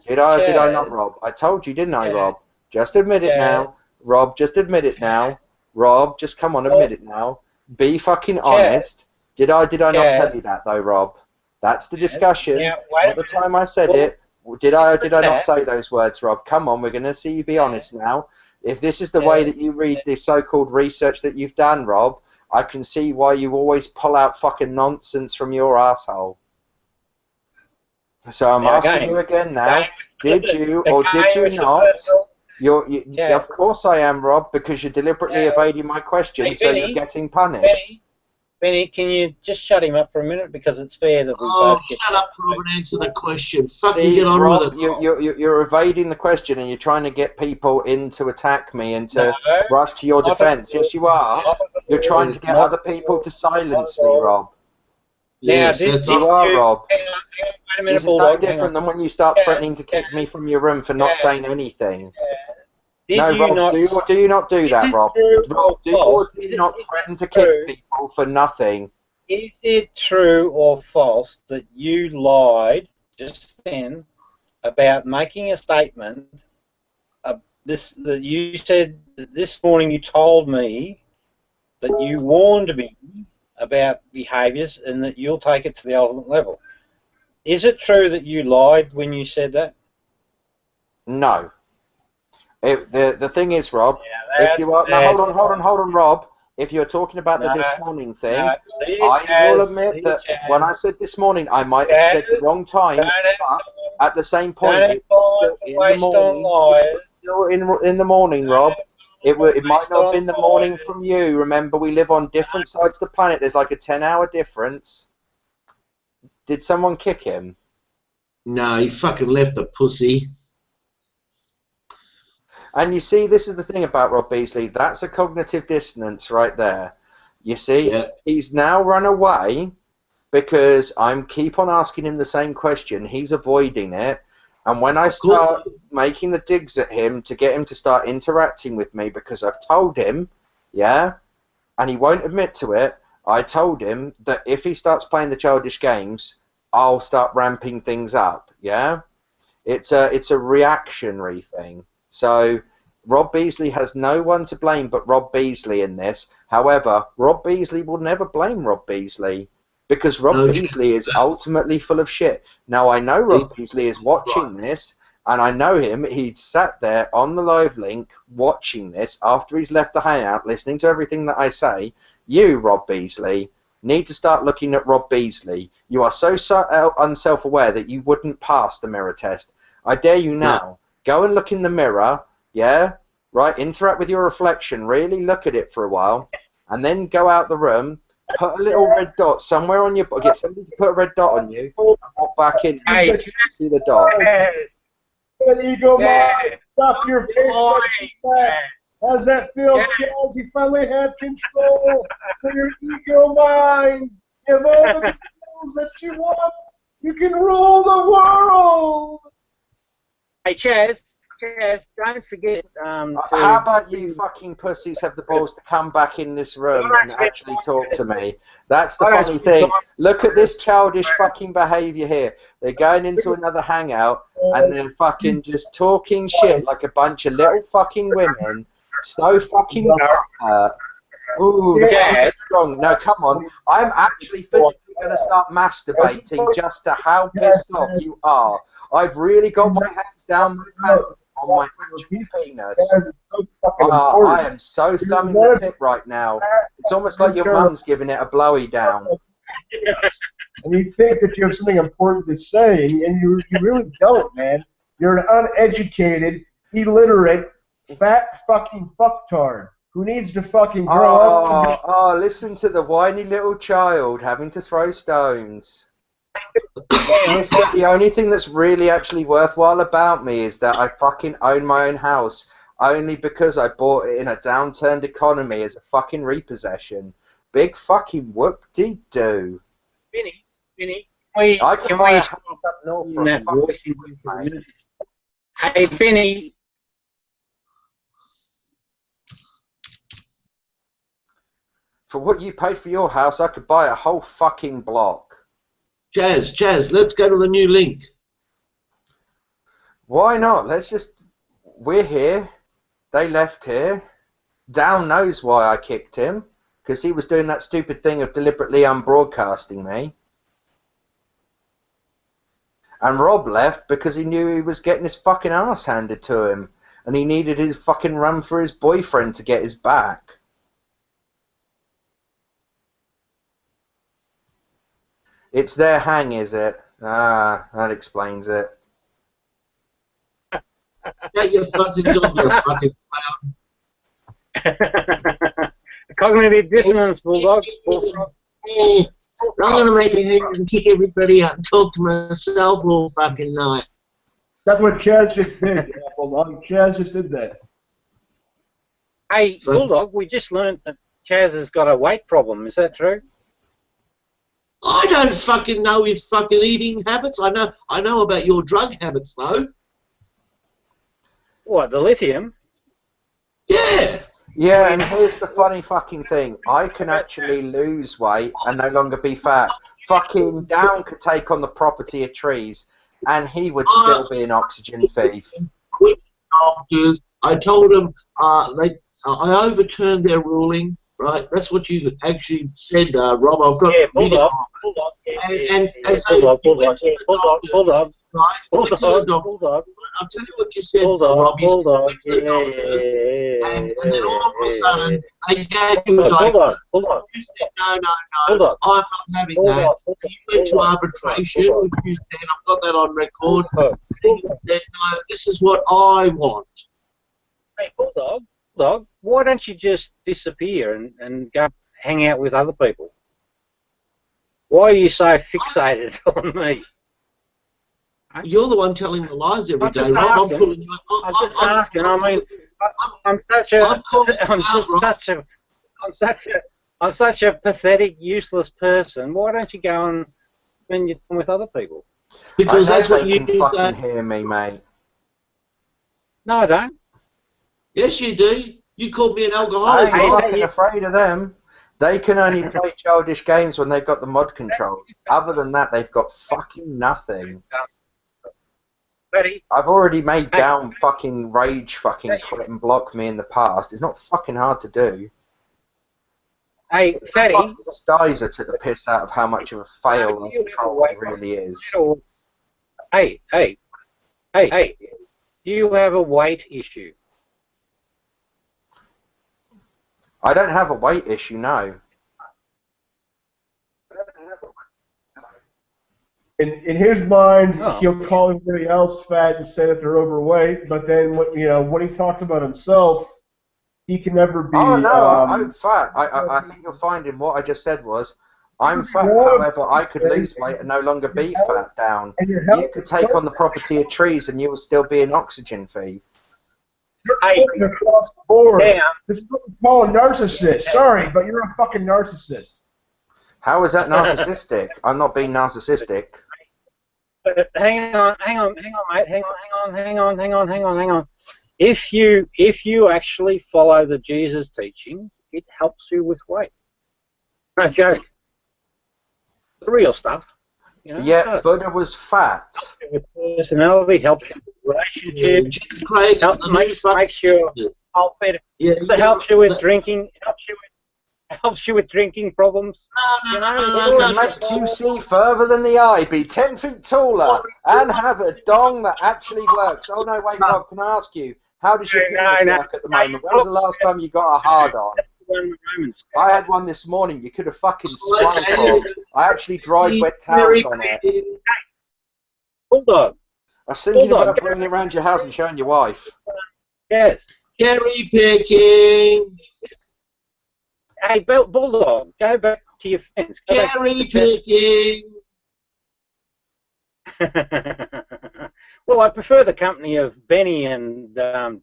Did I not, Rob? I told you, didn't I, Rob? Just admit it now. Rob, just admit it now. Rob, just come on, admit it now. Be fucking honest. Did I not tell you that, though, Rob? That's the discussion. At the time I said it, did I or did I not say those words, Rob? Come on, we're going to see you be honest now. If this is the way that you read the so-called research that you've done, Rob, I can see why you always pull out fucking nonsense from your asshole. So I'm asking you again now, did you or did you not? Of course I am, Rob, because you're deliberately evading my question, so you're getting punished. Benny, can you just shut him up for a minute, because it's fair that we both get... shut up, Rob, and answer the question. Fucking get on Rob, with it. You're evading the question, and you're trying to get people in to attack me and to rush to your defence. Yes, you are. You're trying to get other people to silence me, Rob. Yes, you are, Rob. This is no different than when you start threatening to kick me from your room for not saying anything. No, Rob, do you not do that, Rob? Rob, do you not threaten to kick people for nothing? Is it true or false that you lied just then about making a statement that you said that this morning you told me that you warned me about behaviours and that you'll take it to the ultimate level? Is it true that you lied when you said that? No. The thing is, Rob, if you are... Now, hold on, Rob. If you're talking about the this morning thing, I will admit that when I said this morning, I might have said the wrong time, but at the same point, it was still in the morning. It was still in the morning, Rob. It might not have been the morning from you. Remember, we live on different sides of the planet. There's like a 10-hour difference. Did someone kick him? No, he fucking left the pussy. And you see, this is the thing about Rob Beasley. That's a cognitive dissonance right there. You see, he's now run away because I keep on asking him the same question. He's avoiding it. And when I start making the digs at him to get him to start interacting with me, because I've told him, yeah, and he won't admit to it, I told him that if he starts playing the childish games, I'll start ramping things up, yeah? It's a reactionary thing. So Rob Beasley has no one to blame but Rob Beasley in this. However, Rob Beasley will never blame Rob Beasley because Rob Beasley is ultimately full of shit. Now, I know Rob Beasley is watching this, and I know him. He's sat there on the live link watching this after he's left the hangout, listening to everything that I say. You, Rob Beasley, need to start looking at Rob Beasley. You are so unself-aware that you wouldn't pass the mirror test. I dare you now. Go and look in the mirror, yeah? Right, interact with your reflection, really look at it for a while, and then go out the room, put a little red dot somewhere on your... Get somebody to put a red dot on you, and walk back in and see the dot. There you go, Mom. Stop your face. How's that feel, Chaz? You finally have control for your ego mind. You have all the controls that you want. You can rule the world. Hey, Chaz, don't forget. How about you fucking pussies have the balls to come back in this room and actually talk to me? That's the funny thing. Look at this childish fucking behaviour here. They're going into another hangout and they're fucking just talking shit like a bunch of little fucking women. So fucking ooh, yeah. Strong. No, come on. I'm actually physically going to start masturbating just to how pissed off you are. I've really got my hands down on my actual penis. I am so thumbing the tip right now. It's almost like your mum's giving it a blowy down. And you think that you have something important to say, and you really don't, man. You're an uneducated, illiterate, fat fucking fucktard who needs to fucking grow up. Oh, listen to the whiny little child having to throw stones. Listen, the only thing that's really actually worthwhile about me is that I fucking own my own house only because I bought it in a downturned economy as a fucking repossession. Big fucking whoop-de-doo. Vinny, I can buy a house up north for a fucking mate. Hey, Vinny. For what you paid for your house, I could buy a whole fucking block. Chaz, let's go to the new link. Why not? Let's just... We're here. They left here. Down knows why I kicked him. Because he was doing that stupid thing of deliberately unbroadcasting me. And Rob left because he knew he was getting his fucking ass handed to him. And he needed his fucking run for his boyfriend to get his back. It's their hang, is it? Ah, that explains it. Get your fucking job, you fucking clown. Cognitive dissonance, Bulldog. I'm going to make a hang and kick everybody out and talk to myself all fucking night. That's what Chaz just did, Bulldog. Chaz just did that. Hey, Bulldog, we just learned that Chaz has got a weight problem. Is that true? I don't fucking know his fucking eating habits. I know about your drug habits, though. What, the lithium? Yeah. Yeah, and here's the funny fucking thing. I can actually lose weight and no longer be fat. Fucking Down could take on the property of trees, and he would still be an oxygen thief. Doctors, I told them I overturned their ruling. Right, that's what you actually said, Rob. I've got Bulldog. Bulldog. I'll tell you what you said, Rob. Bulldog. And then all of a sudden, they gave you a diagnosis. You said, no, I'm not having that. You went to arbitration, which you said, I've got that on record. You said, no, this is what I want. Hey, Bulldog. Bulldog, why don't you just disappear and go hang out with other people? Why are you so fixated on me? You're the one telling the lies every day, Rob. I'm pulling you up. I'm just asking. I mean, I'm such a pathetic, useless person. Why don't you go and spend your time with other people? Because that's what you can fucking hear me, mate. No, I don't. Yes, you do. You called me an alcoholic. I ain't fucking afraid of them. They can only play childish games when they've got the mod controls. Other than that, they've got fucking nothing. I've already made down fucking rage fucking quit and block me in the past. It's not fucking hard to do. Hey, Fatty. Stizer took the piss out of how much of a fail on control he really is. Hey. Do you have a weight issue? I don't have a weight issue, no. In his mind, he'll call everybody else fat and say that they're overweight, but then when he talks about himself, he can never be. Oh no, I'm fat. I think you'll find in what I just said was, I'm fat. However, I could lose weight and no longer be fat down. You could take on the property of trees and you will still be an oxygen thief. You're across the board. This is what we call a narcissist. Sorry, but you're a fucking narcissist. How is that narcissistic? I'm not being narcissistic. Hang on, mate. Hang on. If you actually follow the Jesus teaching, it helps you with weight. No joke. The real stuff. You know, yeah, Buddha was fat. With personality, helps you with relationships. Makes your whole better. Helps you with drinking. Helps you with drinking problems. You know, it can make you see further than the eye, be 10 feet taller, and have a dong that actually works. Oh no, wait, Rob, can I ask you, how does your penis work at the moment? When was the last time you got a hard-on? I had one this morning. You could have fucking swung from. I actually dried wet towels on it. Bulldog. I was thinking about bringing it around your house and showing your wife. Yes. Cherry picking. Hey, Bulldog, go back to your fence. Cherry picking. Well, I prefer the company of Benny and Down,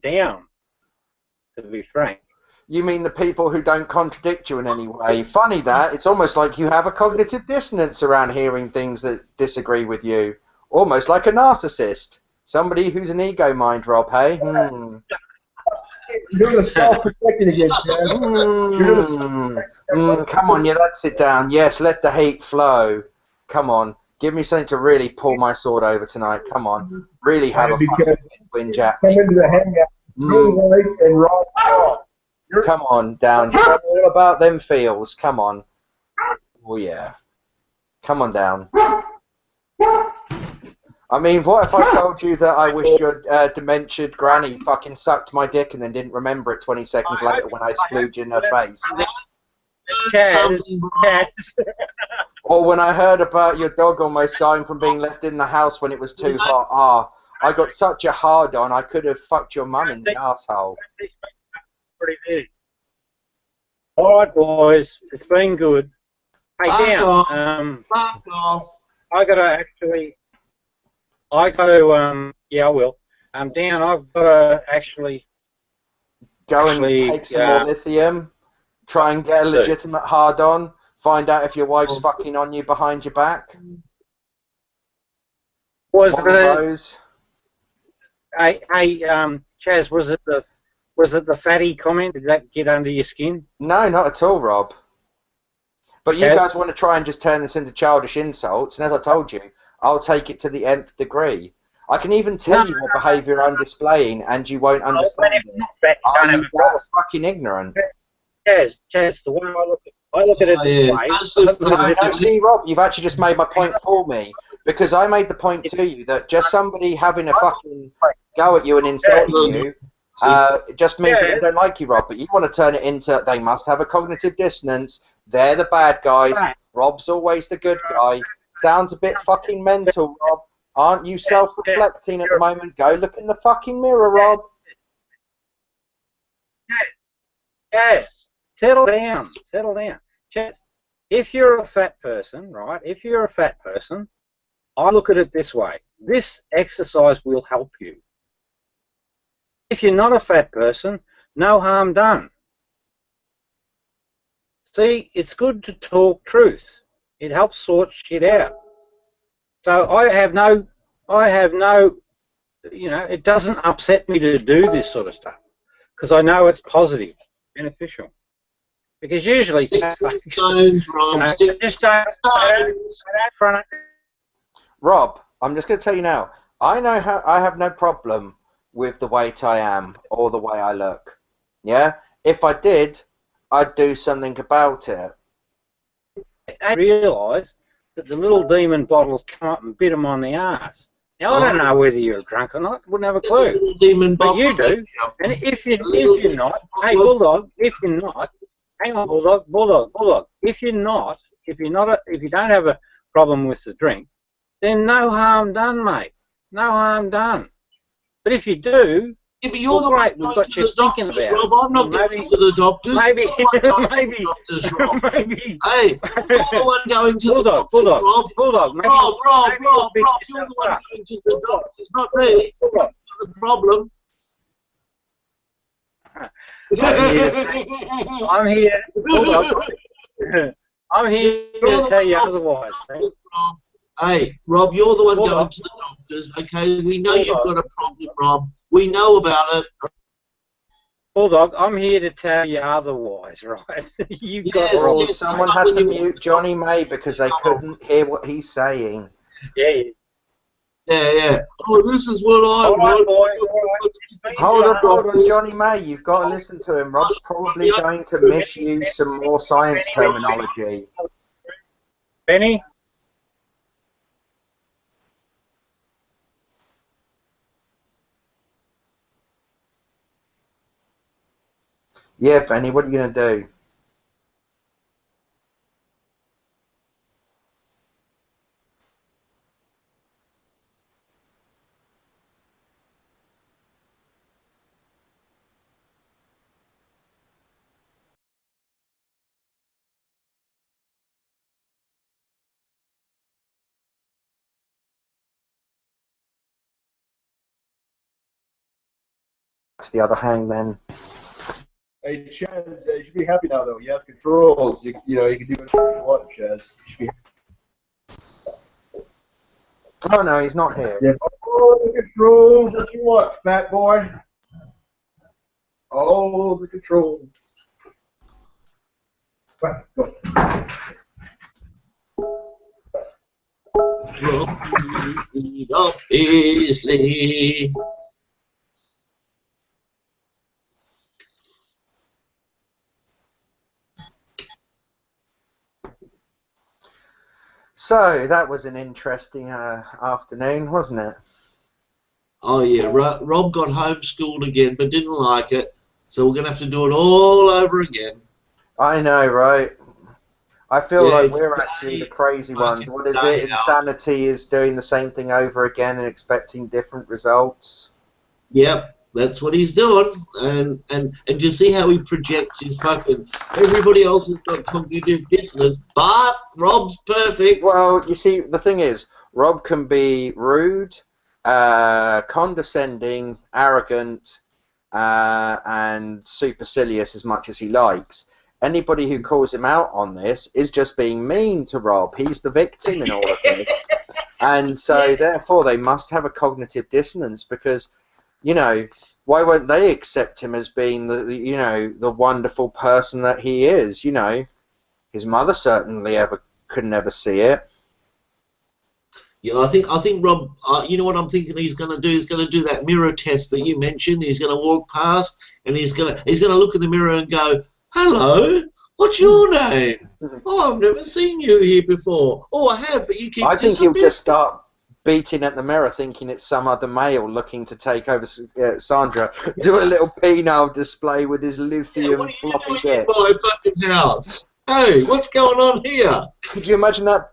to be frank. You mean the people who don't contradict you in any way? Funny that. It's almost like you have a cognitive dissonance around hearing things that disagree with you. Almost like a narcissist. Somebody who's an ego mind, Rob, hey? You're the self-protecting again, Chad. Come on, yeah, that's it down. Yes, let the hate flow. Come on. Give me something to really pull my sword over tonight. Come on. Really have a fucking whinge at me. Come into the hangout. And Rob. Come on, down. Tell me all about them feels. Come on. Oh, yeah. Come on, down. I mean, what if I told you that I wish your dementiaed granny fucking sucked my dick and then didn't remember it 20 seconds later when I splooged in her face? Or when I heard about your dog almost dying from being left in the house when it was too hot. I got such a hard-on, I could have fucked your mum in the asshole. All right, boys, it's been good. Hey, Dan, Fuck off. Yeah, I will. Dan, I've got to actually... Go and take some more lithium, try and get a legitimate hard-on, find out if your wife's fucking on you behind your back. Hey, Chaz, was it the fatty comment? Did that get under your skin? No, not at all, Rob. But you guys want to try and just turn this into childish insults, and as I told you, I'll take it to the nth degree. I can even tell you what behaviour I'm displaying, and you won't understand it. Are you that fucking ignorant? Chaz, the way I look at it this way... No, see, Rob, you've actually just made my point for me, because I made the point to you that just somebody having a fucking go at you and insulting you it just means that they don't like you, Rob, but you want to turn it into they must have a cognitive dissonance, they're the bad guys, Rob's always the good guy. Sounds a bit fucking mental, Rob. Aren't you self-reflecting at the moment? Go look in the fucking mirror, Rob. Yeah, settle down, settle down. Just, if you're a fat person, right? If you're a fat person, I look at it this way: this exercise will help you. If you're not a fat person, no harm done. See, it's good to talk truth. It helps sort shit out. So I have no, you know, it doesn't upset me to do this sort of stuff because I know it's positive, beneficial. Because usually, Rob, I'm just going to tell you now. I know how I have no problem with the weight I am or the way I look. Yeah, if I did, I'd do something about it. I realise that the little demon bottles come up and bit them on the arse. Now I don't know whether you're drunk or not. Wouldn't have a clue. But you do. And if you're not, hey Bulldog, if you're not, hang on Bulldog. If you don't have a problem with the drink, then no harm done, mate. No harm done. But if you do, yeah, but you're the one we've got you thinking about Rob. I'm not going to the doctors. Maybe. Doctors, Rob. Hey, you're the one going to the doctors, Bulldog. Rob, you're the one going to the doctors, not me. The problem. I'm here. Bulldog. I'm here to tell you otherwise. Hey, Rob, you're the one going to the doctors, okay? We know you've got a problem, Rob. We know about it. Bulldog, I'm here to tell you otherwise, right? You've got someone had to mute Johnny May because they couldn't hear what he's saying. Yeah. Oh, this is what I want. Hold on, Johnny May. You've got to listen to him. Rob's probably going to misuse some more science terminology. Benny? Yeah, Benny, what are you going to do? To the other hang then. Hey, Chaz, you should be happy now, though. You have controls. You can do whatever you want, Chaz. Oh, no, he's not here. Yeah. All the controls that you want, fat boy. All the controls. Right, go. Obviously. So, that was an interesting afternoon, wasn't it? Oh, yeah. Rob got homeschooled again, but didn't like it. So we're going to have to do it all over again. I know, right? I feel like we're actually the crazy ones. What is it? Insanity is doing the same thing over again and expecting different results. Yep. That's what he's doing, and you see how he projects his fucking. Everybody else has got cognitive dissonance, but Rob's perfect. Well, you see, the thing is, Rob can be rude, condescending, arrogant, and supercilious as much as he likes. Anybody who calls him out on this is just being mean to Rob. He's the victim in all of this, and so therefore they must have a cognitive dissonance because. You know, why won't they accept him as being the wonderful person that he is? You know, his mother certainly could never see it. Yeah, I think Rob. You know what I'm thinking he's going to do? He's going to do that mirror test that you mentioned. He's going to walk past and he's going to look in the mirror and go, "Hello, what's your name? Oh, I've never seen you here before. Oh, I have, but you keep." I think he'll just start beating at the mirror thinking it's some other male looking to take over Sandra. Do a little penile display with his lithium floppy dick. What are you doing in my fucking house? Hey, what's going on here? Could you imagine that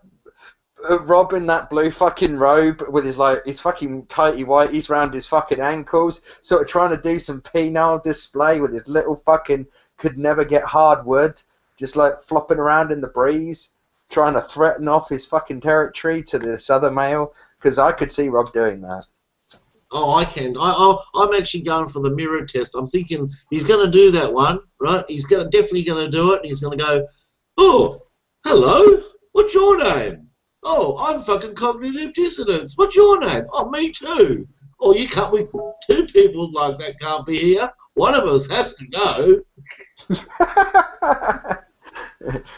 Rob in that blue fucking robe with his fucking tighty whities round his fucking ankles, sort of trying to do some penile display with his little fucking could never get hardwood, just like flopping around in the breeze, trying to threaten off his fucking territory to this other male? Because I could see Rob doing that. Oh, I can. I'm actually going for the mirror test. I'm thinking he's going to do that one, right? He's definitely going to do it. And he's going to go, oh, hello, what's your name? Oh, I'm fucking cognitive dissonance. What's your name? Oh, me too. Oh, you can't be two people like that can't be here. One of us has to go.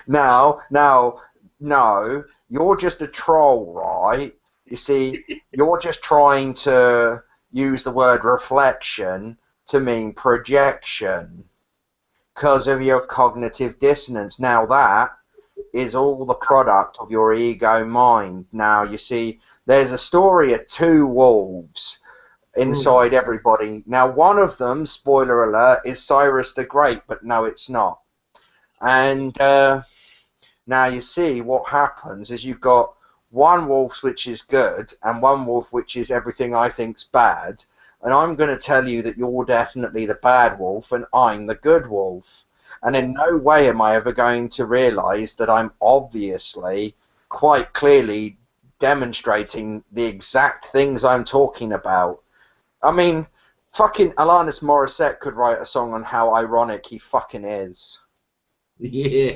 No, you're just a troll, right? You see, you're just trying to use the word reflection to mean projection because of your cognitive dissonance. Now that is all the product of your ego mind. Now, you see, there's a story of two wolves inside everybody. Now, one of them, spoiler alert, is Cyrus the Great, but no, it's not. And now you see what happens is you've got one wolf which is good and one wolf which is everything I think's bad, and I'm going to tell you that you're definitely the bad wolf and I'm the good wolf. And in no way am I ever going to realise that I'm obviously quite clearly demonstrating the exact things I'm talking about. I mean, fucking Alanis Morissette could write a song on how ironic he fucking is. Yeah.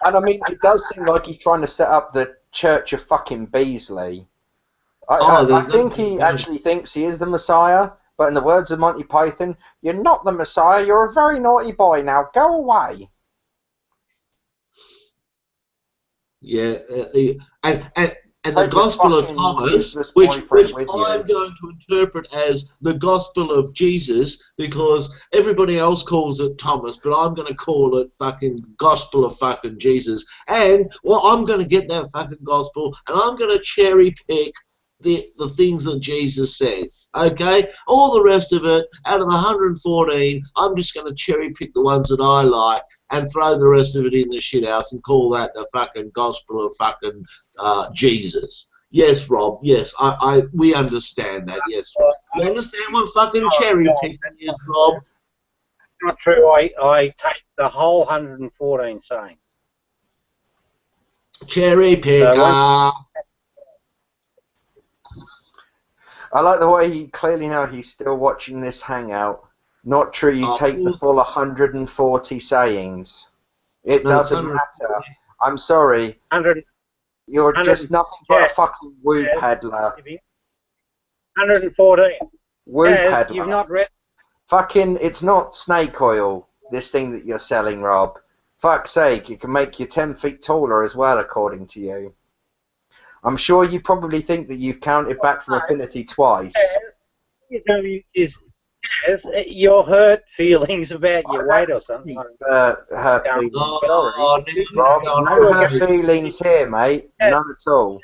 And I mean, it does seem like he's trying to set up the Church of fucking Beasley. I think he actually thinks he is the Messiah, but in the words of Monty Python, you're not the Messiah, you're a very naughty boy, now go away. Yeah, and the Gospel of Thomas, which I'm going to interpret as the Gospel of Jesus, because everybody else calls it Thomas, but I'm going to call it fucking Gospel of fucking Jesus. And, well, I'm going to get that fucking Gospel, and I'm going to cherry pick the things that Jesus says, okay? All the rest of it, out of the 114, I'm just going to cherry pick the ones that I like and throw the rest of it in the shithouse and call that the fucking Gospel of fucking Jesus. Yes, Rob, yes, we understand that, yes. We understand what fucking cherry picking is, Rob. Not true, I take the whole 114 sayings. Cherry picker. I like the way he clearly knows he's still watching this hangout. Not true, you take the full 140 sayings. It doesn't matter. I'm sorry. You're just nothing but a fucking woo peddler. 114. Woo peddler. You've not read. Fucking, it's not snake oil, this thing that you're selling, Rob. Fuck's sake, it can make you 10 feet taller as well, according to you. I'm sure you probably think that you've counted back from Affinity twice. Your hurt feelings about your weight or something. Hurt feelings. Rob, no hurt feelings here, mate. None at all.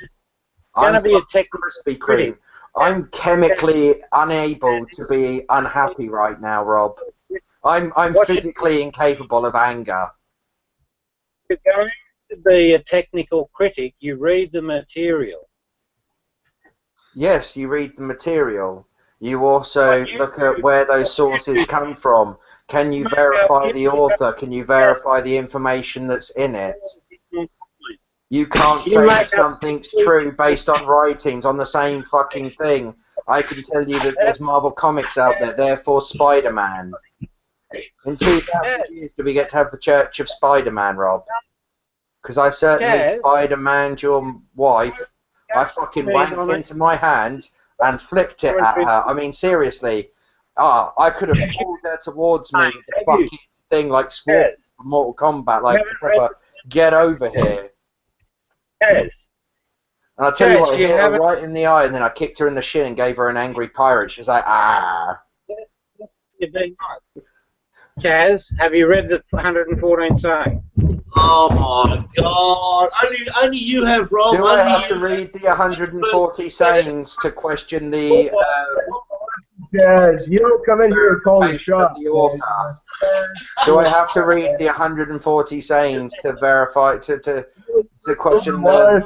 I'm be a Krispy Kreme. I'm chemically unable to be unhappy right now, Rob. I'm physically incapable of anger. You're going to be a technical critic, you read the material. Yes, you read the material. You also look at where those sources come from. Can you verify the author? Can you verify the information that's in it? You can't say that something's true based on writings on the same fucking thing. I can tell you that there's Marvel Comics out there, therefore Spider-Man. In 2,000 years do we get to have the Church of Spider-Man, Rob? Because I certainly Spider-Maned your wife. I fucking wanked into my hand and flicked it at her. I mean, seriously. I could have pulled her towards me with the fucking thing like Swarm from Mortal Kombat, like proper, get over here. Yes. And I tell you what, I hit her right in the eye, and then I kicked her in the shin and gave her an angry pirate. She's like, ah. Chaz, have you read the 114 sayings? Oh my God! Only you have, Rob. Do I have to read the 140 sayings to question the? Chaz, you don't come in here and call the shot. The author. Do I have to read the 140 sayings to verify to question the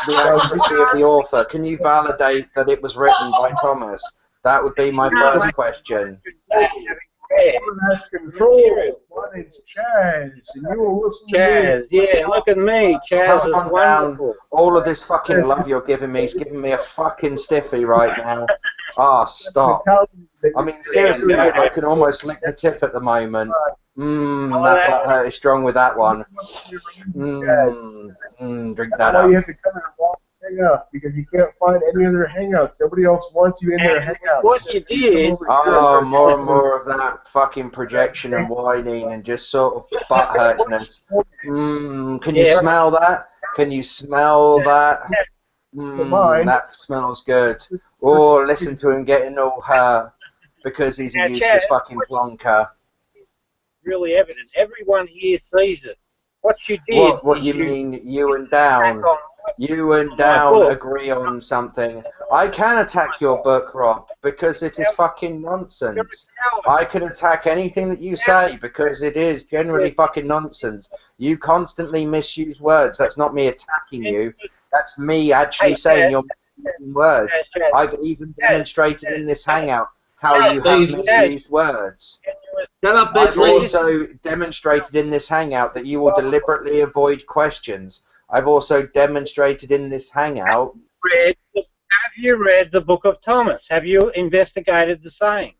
accuracy of the author? Can you validate that it was written by Thomas? That would be my first question. Has control. My name's Chaz, and you will listen to Chaz, yeah, look at me. Chaz is wonderful. Down. All of this fucking love you're giving me is giving me a fucking stiffy right now. Ah, stop. I mean, seriously, mate, I can almost lick the tip at the moment. That butt hurt is strong with that one. Drink that up. You have to come in and walk hangouts because you can't find any other hangouts. Nobody else wants you in their hangouts. What you did? Oh, more and more of that fucking projection and whining and just sort of butt hurtiness. Can you smell that? Can you smell that? That smells good. Or listen to him getting all hurt because he's a useless fucking plonker. Really evident. Everyone here sees it. What you did. What you mean? You and Down. You and Down agree on something. I can attack your book, Rob, because it is fucking nonsense. I can attack anything that you say because it is generally fucking nonsense. You constantly misuse words. That's not me attacking you. That's me actually saying you're misusing words. I've even demonstrated in this hangout how you have misused words. I've also demonstrated in this hangout that you will deliberately avoid questions. I've also demonstrated in this hangout. Have you read the Book of Thomas? Have you investigated the sayings?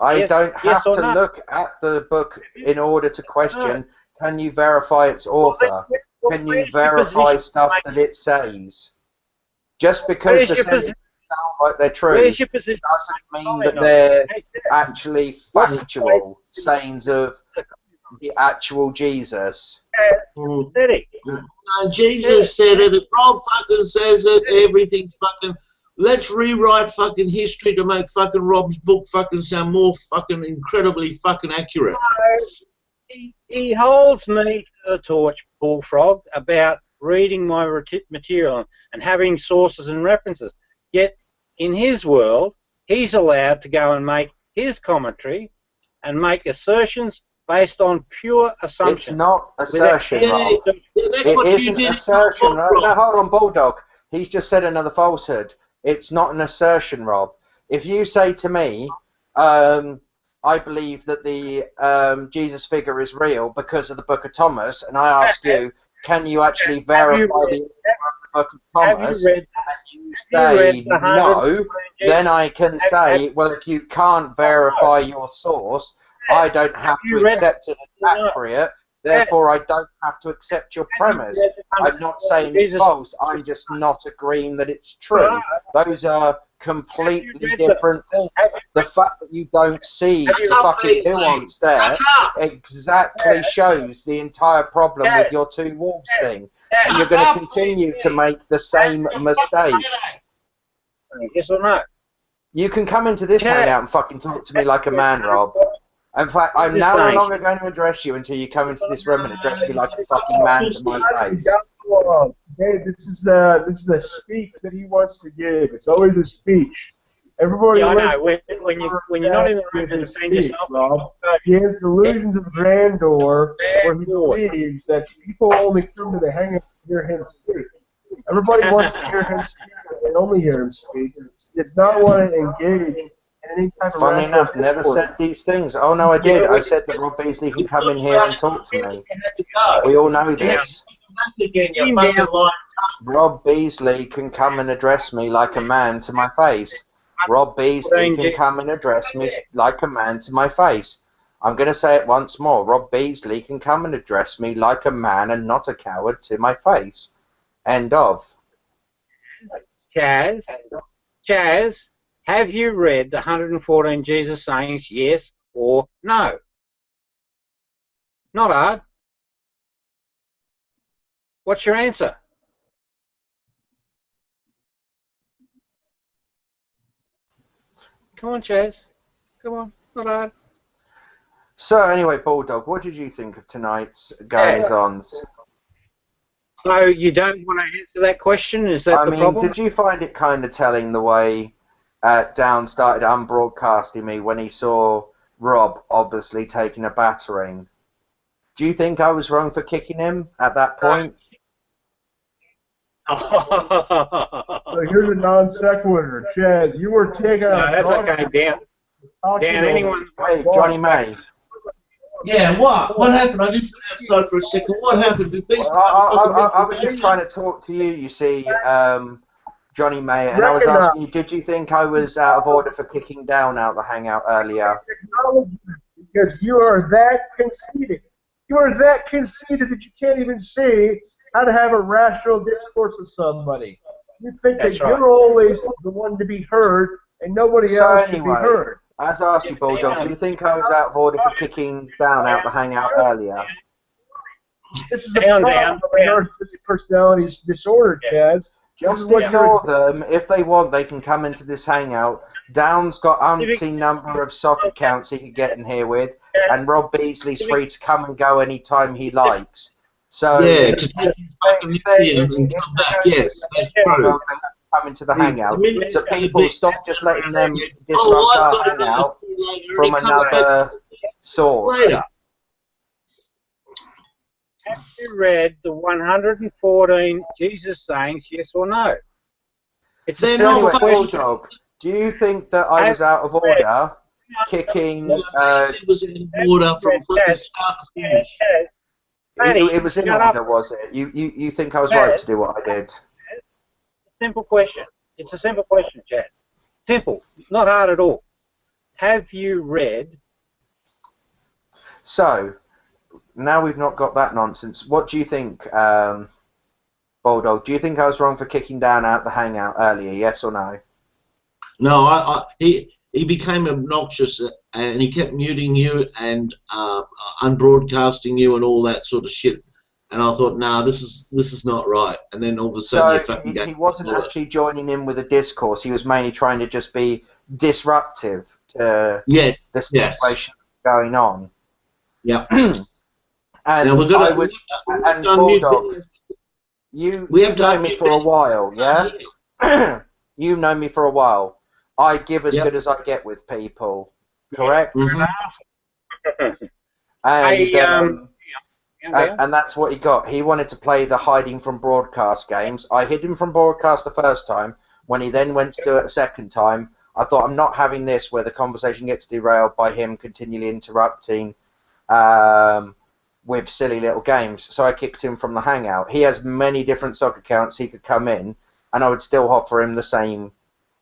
I don't have to look at the book in order to question. Can you verify its author? Can you verify stuff that it says? Just because the sentences sound like they're true doesn't mean that they're actually factual sayings of the actual Jesus. Jesus said it. If Rob fucking says it, everything's fucking. Let's rewrite fucking history to make fucking Rob's book fucking sound more fucking incredibly fucking accurate. He holds me to the torch, Bullfrog, about reading my material and having sources and references. Yet, in his world, he's allowed to go and make his commentary and make assertions based on pure assumptions. It's not assertion, Rob. It isn't assertion. No, hold on, Bulldog. He's just said another falsehood. It's not an assertion, Rob. If you say to me, I believe that the Jesus figure is real because of the Book of Thomas, and I ask you, can you actually verify the Book of Thomas, and you say no, then I can say, well, if you can't verify your source, I don't have to accept it as accurate, therefore I don't have to accept your premise. I'm not saying it's false, I'm just not agreeing that it's true. Those are completely different things. The fact that you don't see the fucking nuance there exactly shows the entire problem with your two wolves thing. And you're going to continue to make the same mistake. Yes or no? You can come into this hangout and fucking talk to me like a man, Rob. In fact, I'm now no longer going to address you until you come into this room and address me like a fucking man to my face. Hey, this is a speech that he wants to give. It's always a speech. Everybody when you're not in the room and saying yourself, Rob, he has delusions of grandeur where he believes that people only come to the hangout to hear him speak. Everybody wants to hear him speak, and only hear him speak. He does not want to engage in any type of. Funny enough, never said these things. Oh no, I did. I said that Rob Beasley can come in here and talk to me. We all know this. Rob Beasley can come and address me like a man to my face. Rob Beasley can come and address me like a man to my face. I'm going to say it once more. Rob Beasley can come and address me like a man and not a coward to my face. End of. Chaz, have you read the 114 Jesus sayings, yes or no? Not hard. What's your answer? Come on, Chaz. Come on, not hard. So anyway, Bulldog, what did you think of tonight's goings-ons? So you don't want to answer that question? Is that the problem? Did you find it kind of telling the way Down started unbroadcasting me when he saw Rob obviously taking a battering? Do you think I was wrong for kicking him at that point? So here's a non sequitur. Chaz, you were taking out. That's okay, Dan. Dan, anyone? Hey, Johnny May. Yeah, what happened? I just went outside for a second. What happened? I was just trying to talk to you, you see, Johnny May, and I was asking you, did you think I was out of order for kicking down out the hangout earlier? Because you are that conceited. You are that conceited that you can't even see how to have a rational discourse with somebody. You think that you're always the one to be heard and nobody else should be heard. As I asked you, Bulldog, do you think I was out of order for kicking down out the hangout earlier? This is a problem of narcissistic personality disorder, Chaz. Just ignore them. If they want, they can come into this hangout. Down's got umpteen number of sock accounts he could get in here with, and Rob Beasley's free to come and go anytime he likes. So yeah, to take his fucking and come back. Yes, that's true. Come into the hangout. So people, stop just letting them disrupt our hangout from another source. Have you read the 114 Jesus sayings, yes or no? It's a simple Bulldog. Do you think that I was out of order kicking... it was in order from fucking start to finish. It was in order, was it? You think I was right to do what I did? Simple question. It's a simple question, Chad. Simple. Not hard at all. Have you read... So... Now we've not got that nonsense. What do you think, Bulldog? Do you think I was wrong for kicking down out the hangout earlier? Yes or no? No, he became obnoxious and he kept muting you and unbroadcasting you and all that sort of shit. And I thought, nah, this is not right. And then all of a sudden, so he wasn't actually joining in with a discourse. He was mainly trying to just be disruptive to the situation going on. Yeah. And and Bulldog, you've known me for a while, yeah? You've known me for a while. I give as good as I get with people, correct? Mm-hmm. And that's what he got. He wanted to play the hiding from broadcast games. I hid him from broadcast the first time. When he then went to do it a second time, I thought, I'm not having this where the conversation gets derailed by him continually interrupting with silly little games. So I kicked him from the hangout. He has many different sock accounts. He could come in, and I would still offer him the same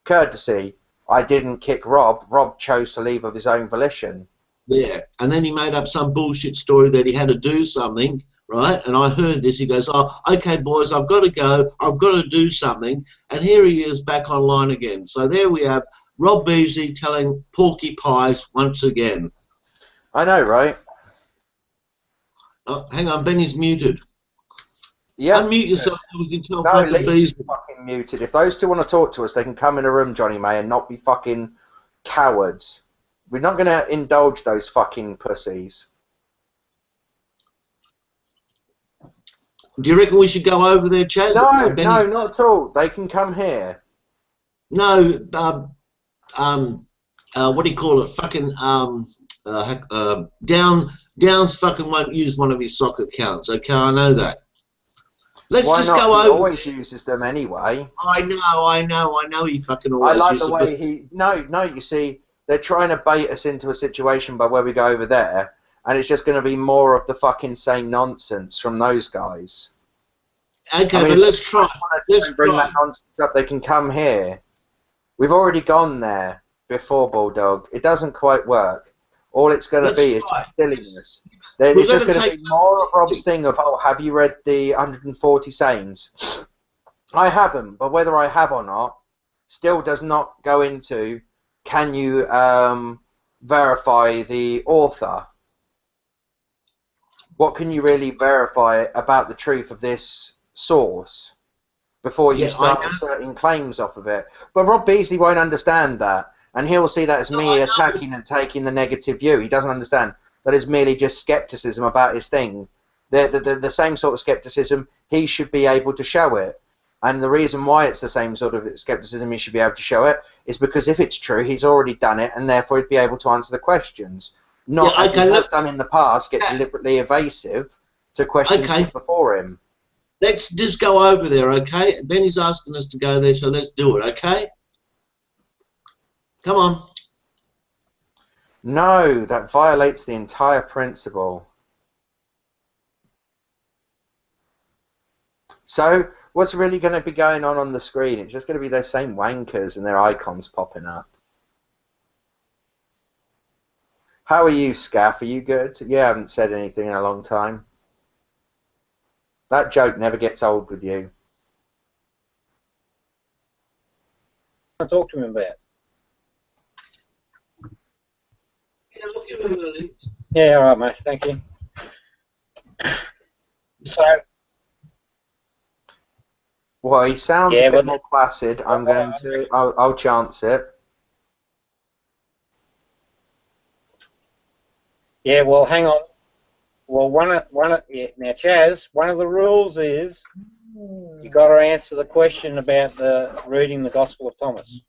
courtesy. I didn't kick Rob. Rob chose to leave of his own volition. Yeah, and then he made up some bullshit story that he had to do something, right? And I heard this. He goes, oh, okay, boys, I've got to go. I've got to do something. And here he is back online again. So there we have Rob Beasley telling porky pies once again. I know, right? Oh, hang on, Benny's muted. Yeah. Unmute yourself so we can tell no, Beasley. Fucking muted. If those two want to talk to us, they can come in a room, Johnny May, and not be fucking cowards. We're not going to indulge those fucking pussies. Do you reckon we should go over there, Chaz? No, no, not at all. They can come here. No, what do you call it? Fucking, Downs fucking won't use one of his soccer accounts, okay? I know that. Let's Why just not? go he over. Always uses them anyway. I know he fucking always I like uses the way them. he... No, you see, they're trying to bait us into a situation by where we go over there, and it's just going to be more of the fucking same nonsense from those guys. Okay, I mean, but let's try. Let's bring that nonsense up. They can come here. We've already gone there before, Bulldog. It doesn't quite work. All it's going to be is just silliness. It's just going to be more of Rob's thing of, oh, have you read the 140 sayings? I haven't, but whether I have or not still does not go into, can you verify the author? What can you really verify about the truth of this source before you start asserting claims off of it? But Rob Beasley won't understand that, and he'll see that as me attacking and taking the negative view. He doesn't understand that it's merely just skepticism about his thing. The same sort of skepticism, he should be able to show it. And the reason why it's the same sort of skepticism he should be able to show it is because if it's true, he's already done it, and therefore he'd be able to answer the questions. Not as he has done in the past, get deliberately evasive to questions put before him. let's just go over there, okay? Benny's asking us to go there, so let's do it, okay? Come on. No, that violates the entire principle. So, what's really going to be going on the screen? It's just going to be those same wankers and their icons popping up. How are you, Scaff? Are you good? You haven't said anything in a long time. That joke never gets old with you. I'll talk to him about. Yeah, look at him, Lily. Yeah, all right, mate. Thank you. So. Well, he sounds a bit more placid. I'm going to. I'll chance it. Yeah. Well, hang on. Well, now, Chaz. One of the rules is you got to answer the question about the reading the Gospel of Thomas.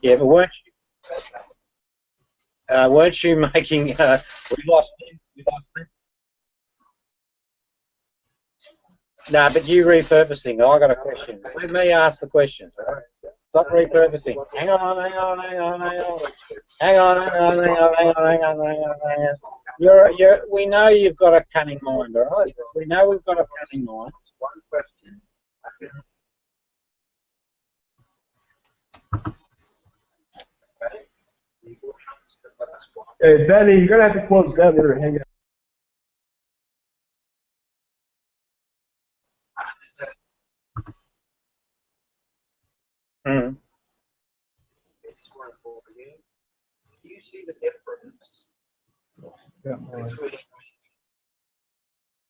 Yeah, but weren't you making? We lost them. We lost them. No, but you repurposing. I got a question. Let me ask the question. Right? Stop repurposing. Hang on. We know you've got a cunning mind, all right? We know we've got a cunning mind. One question. Hey, Benny, you're gonna have to close down the other hangout. Mm. Do you see the difference between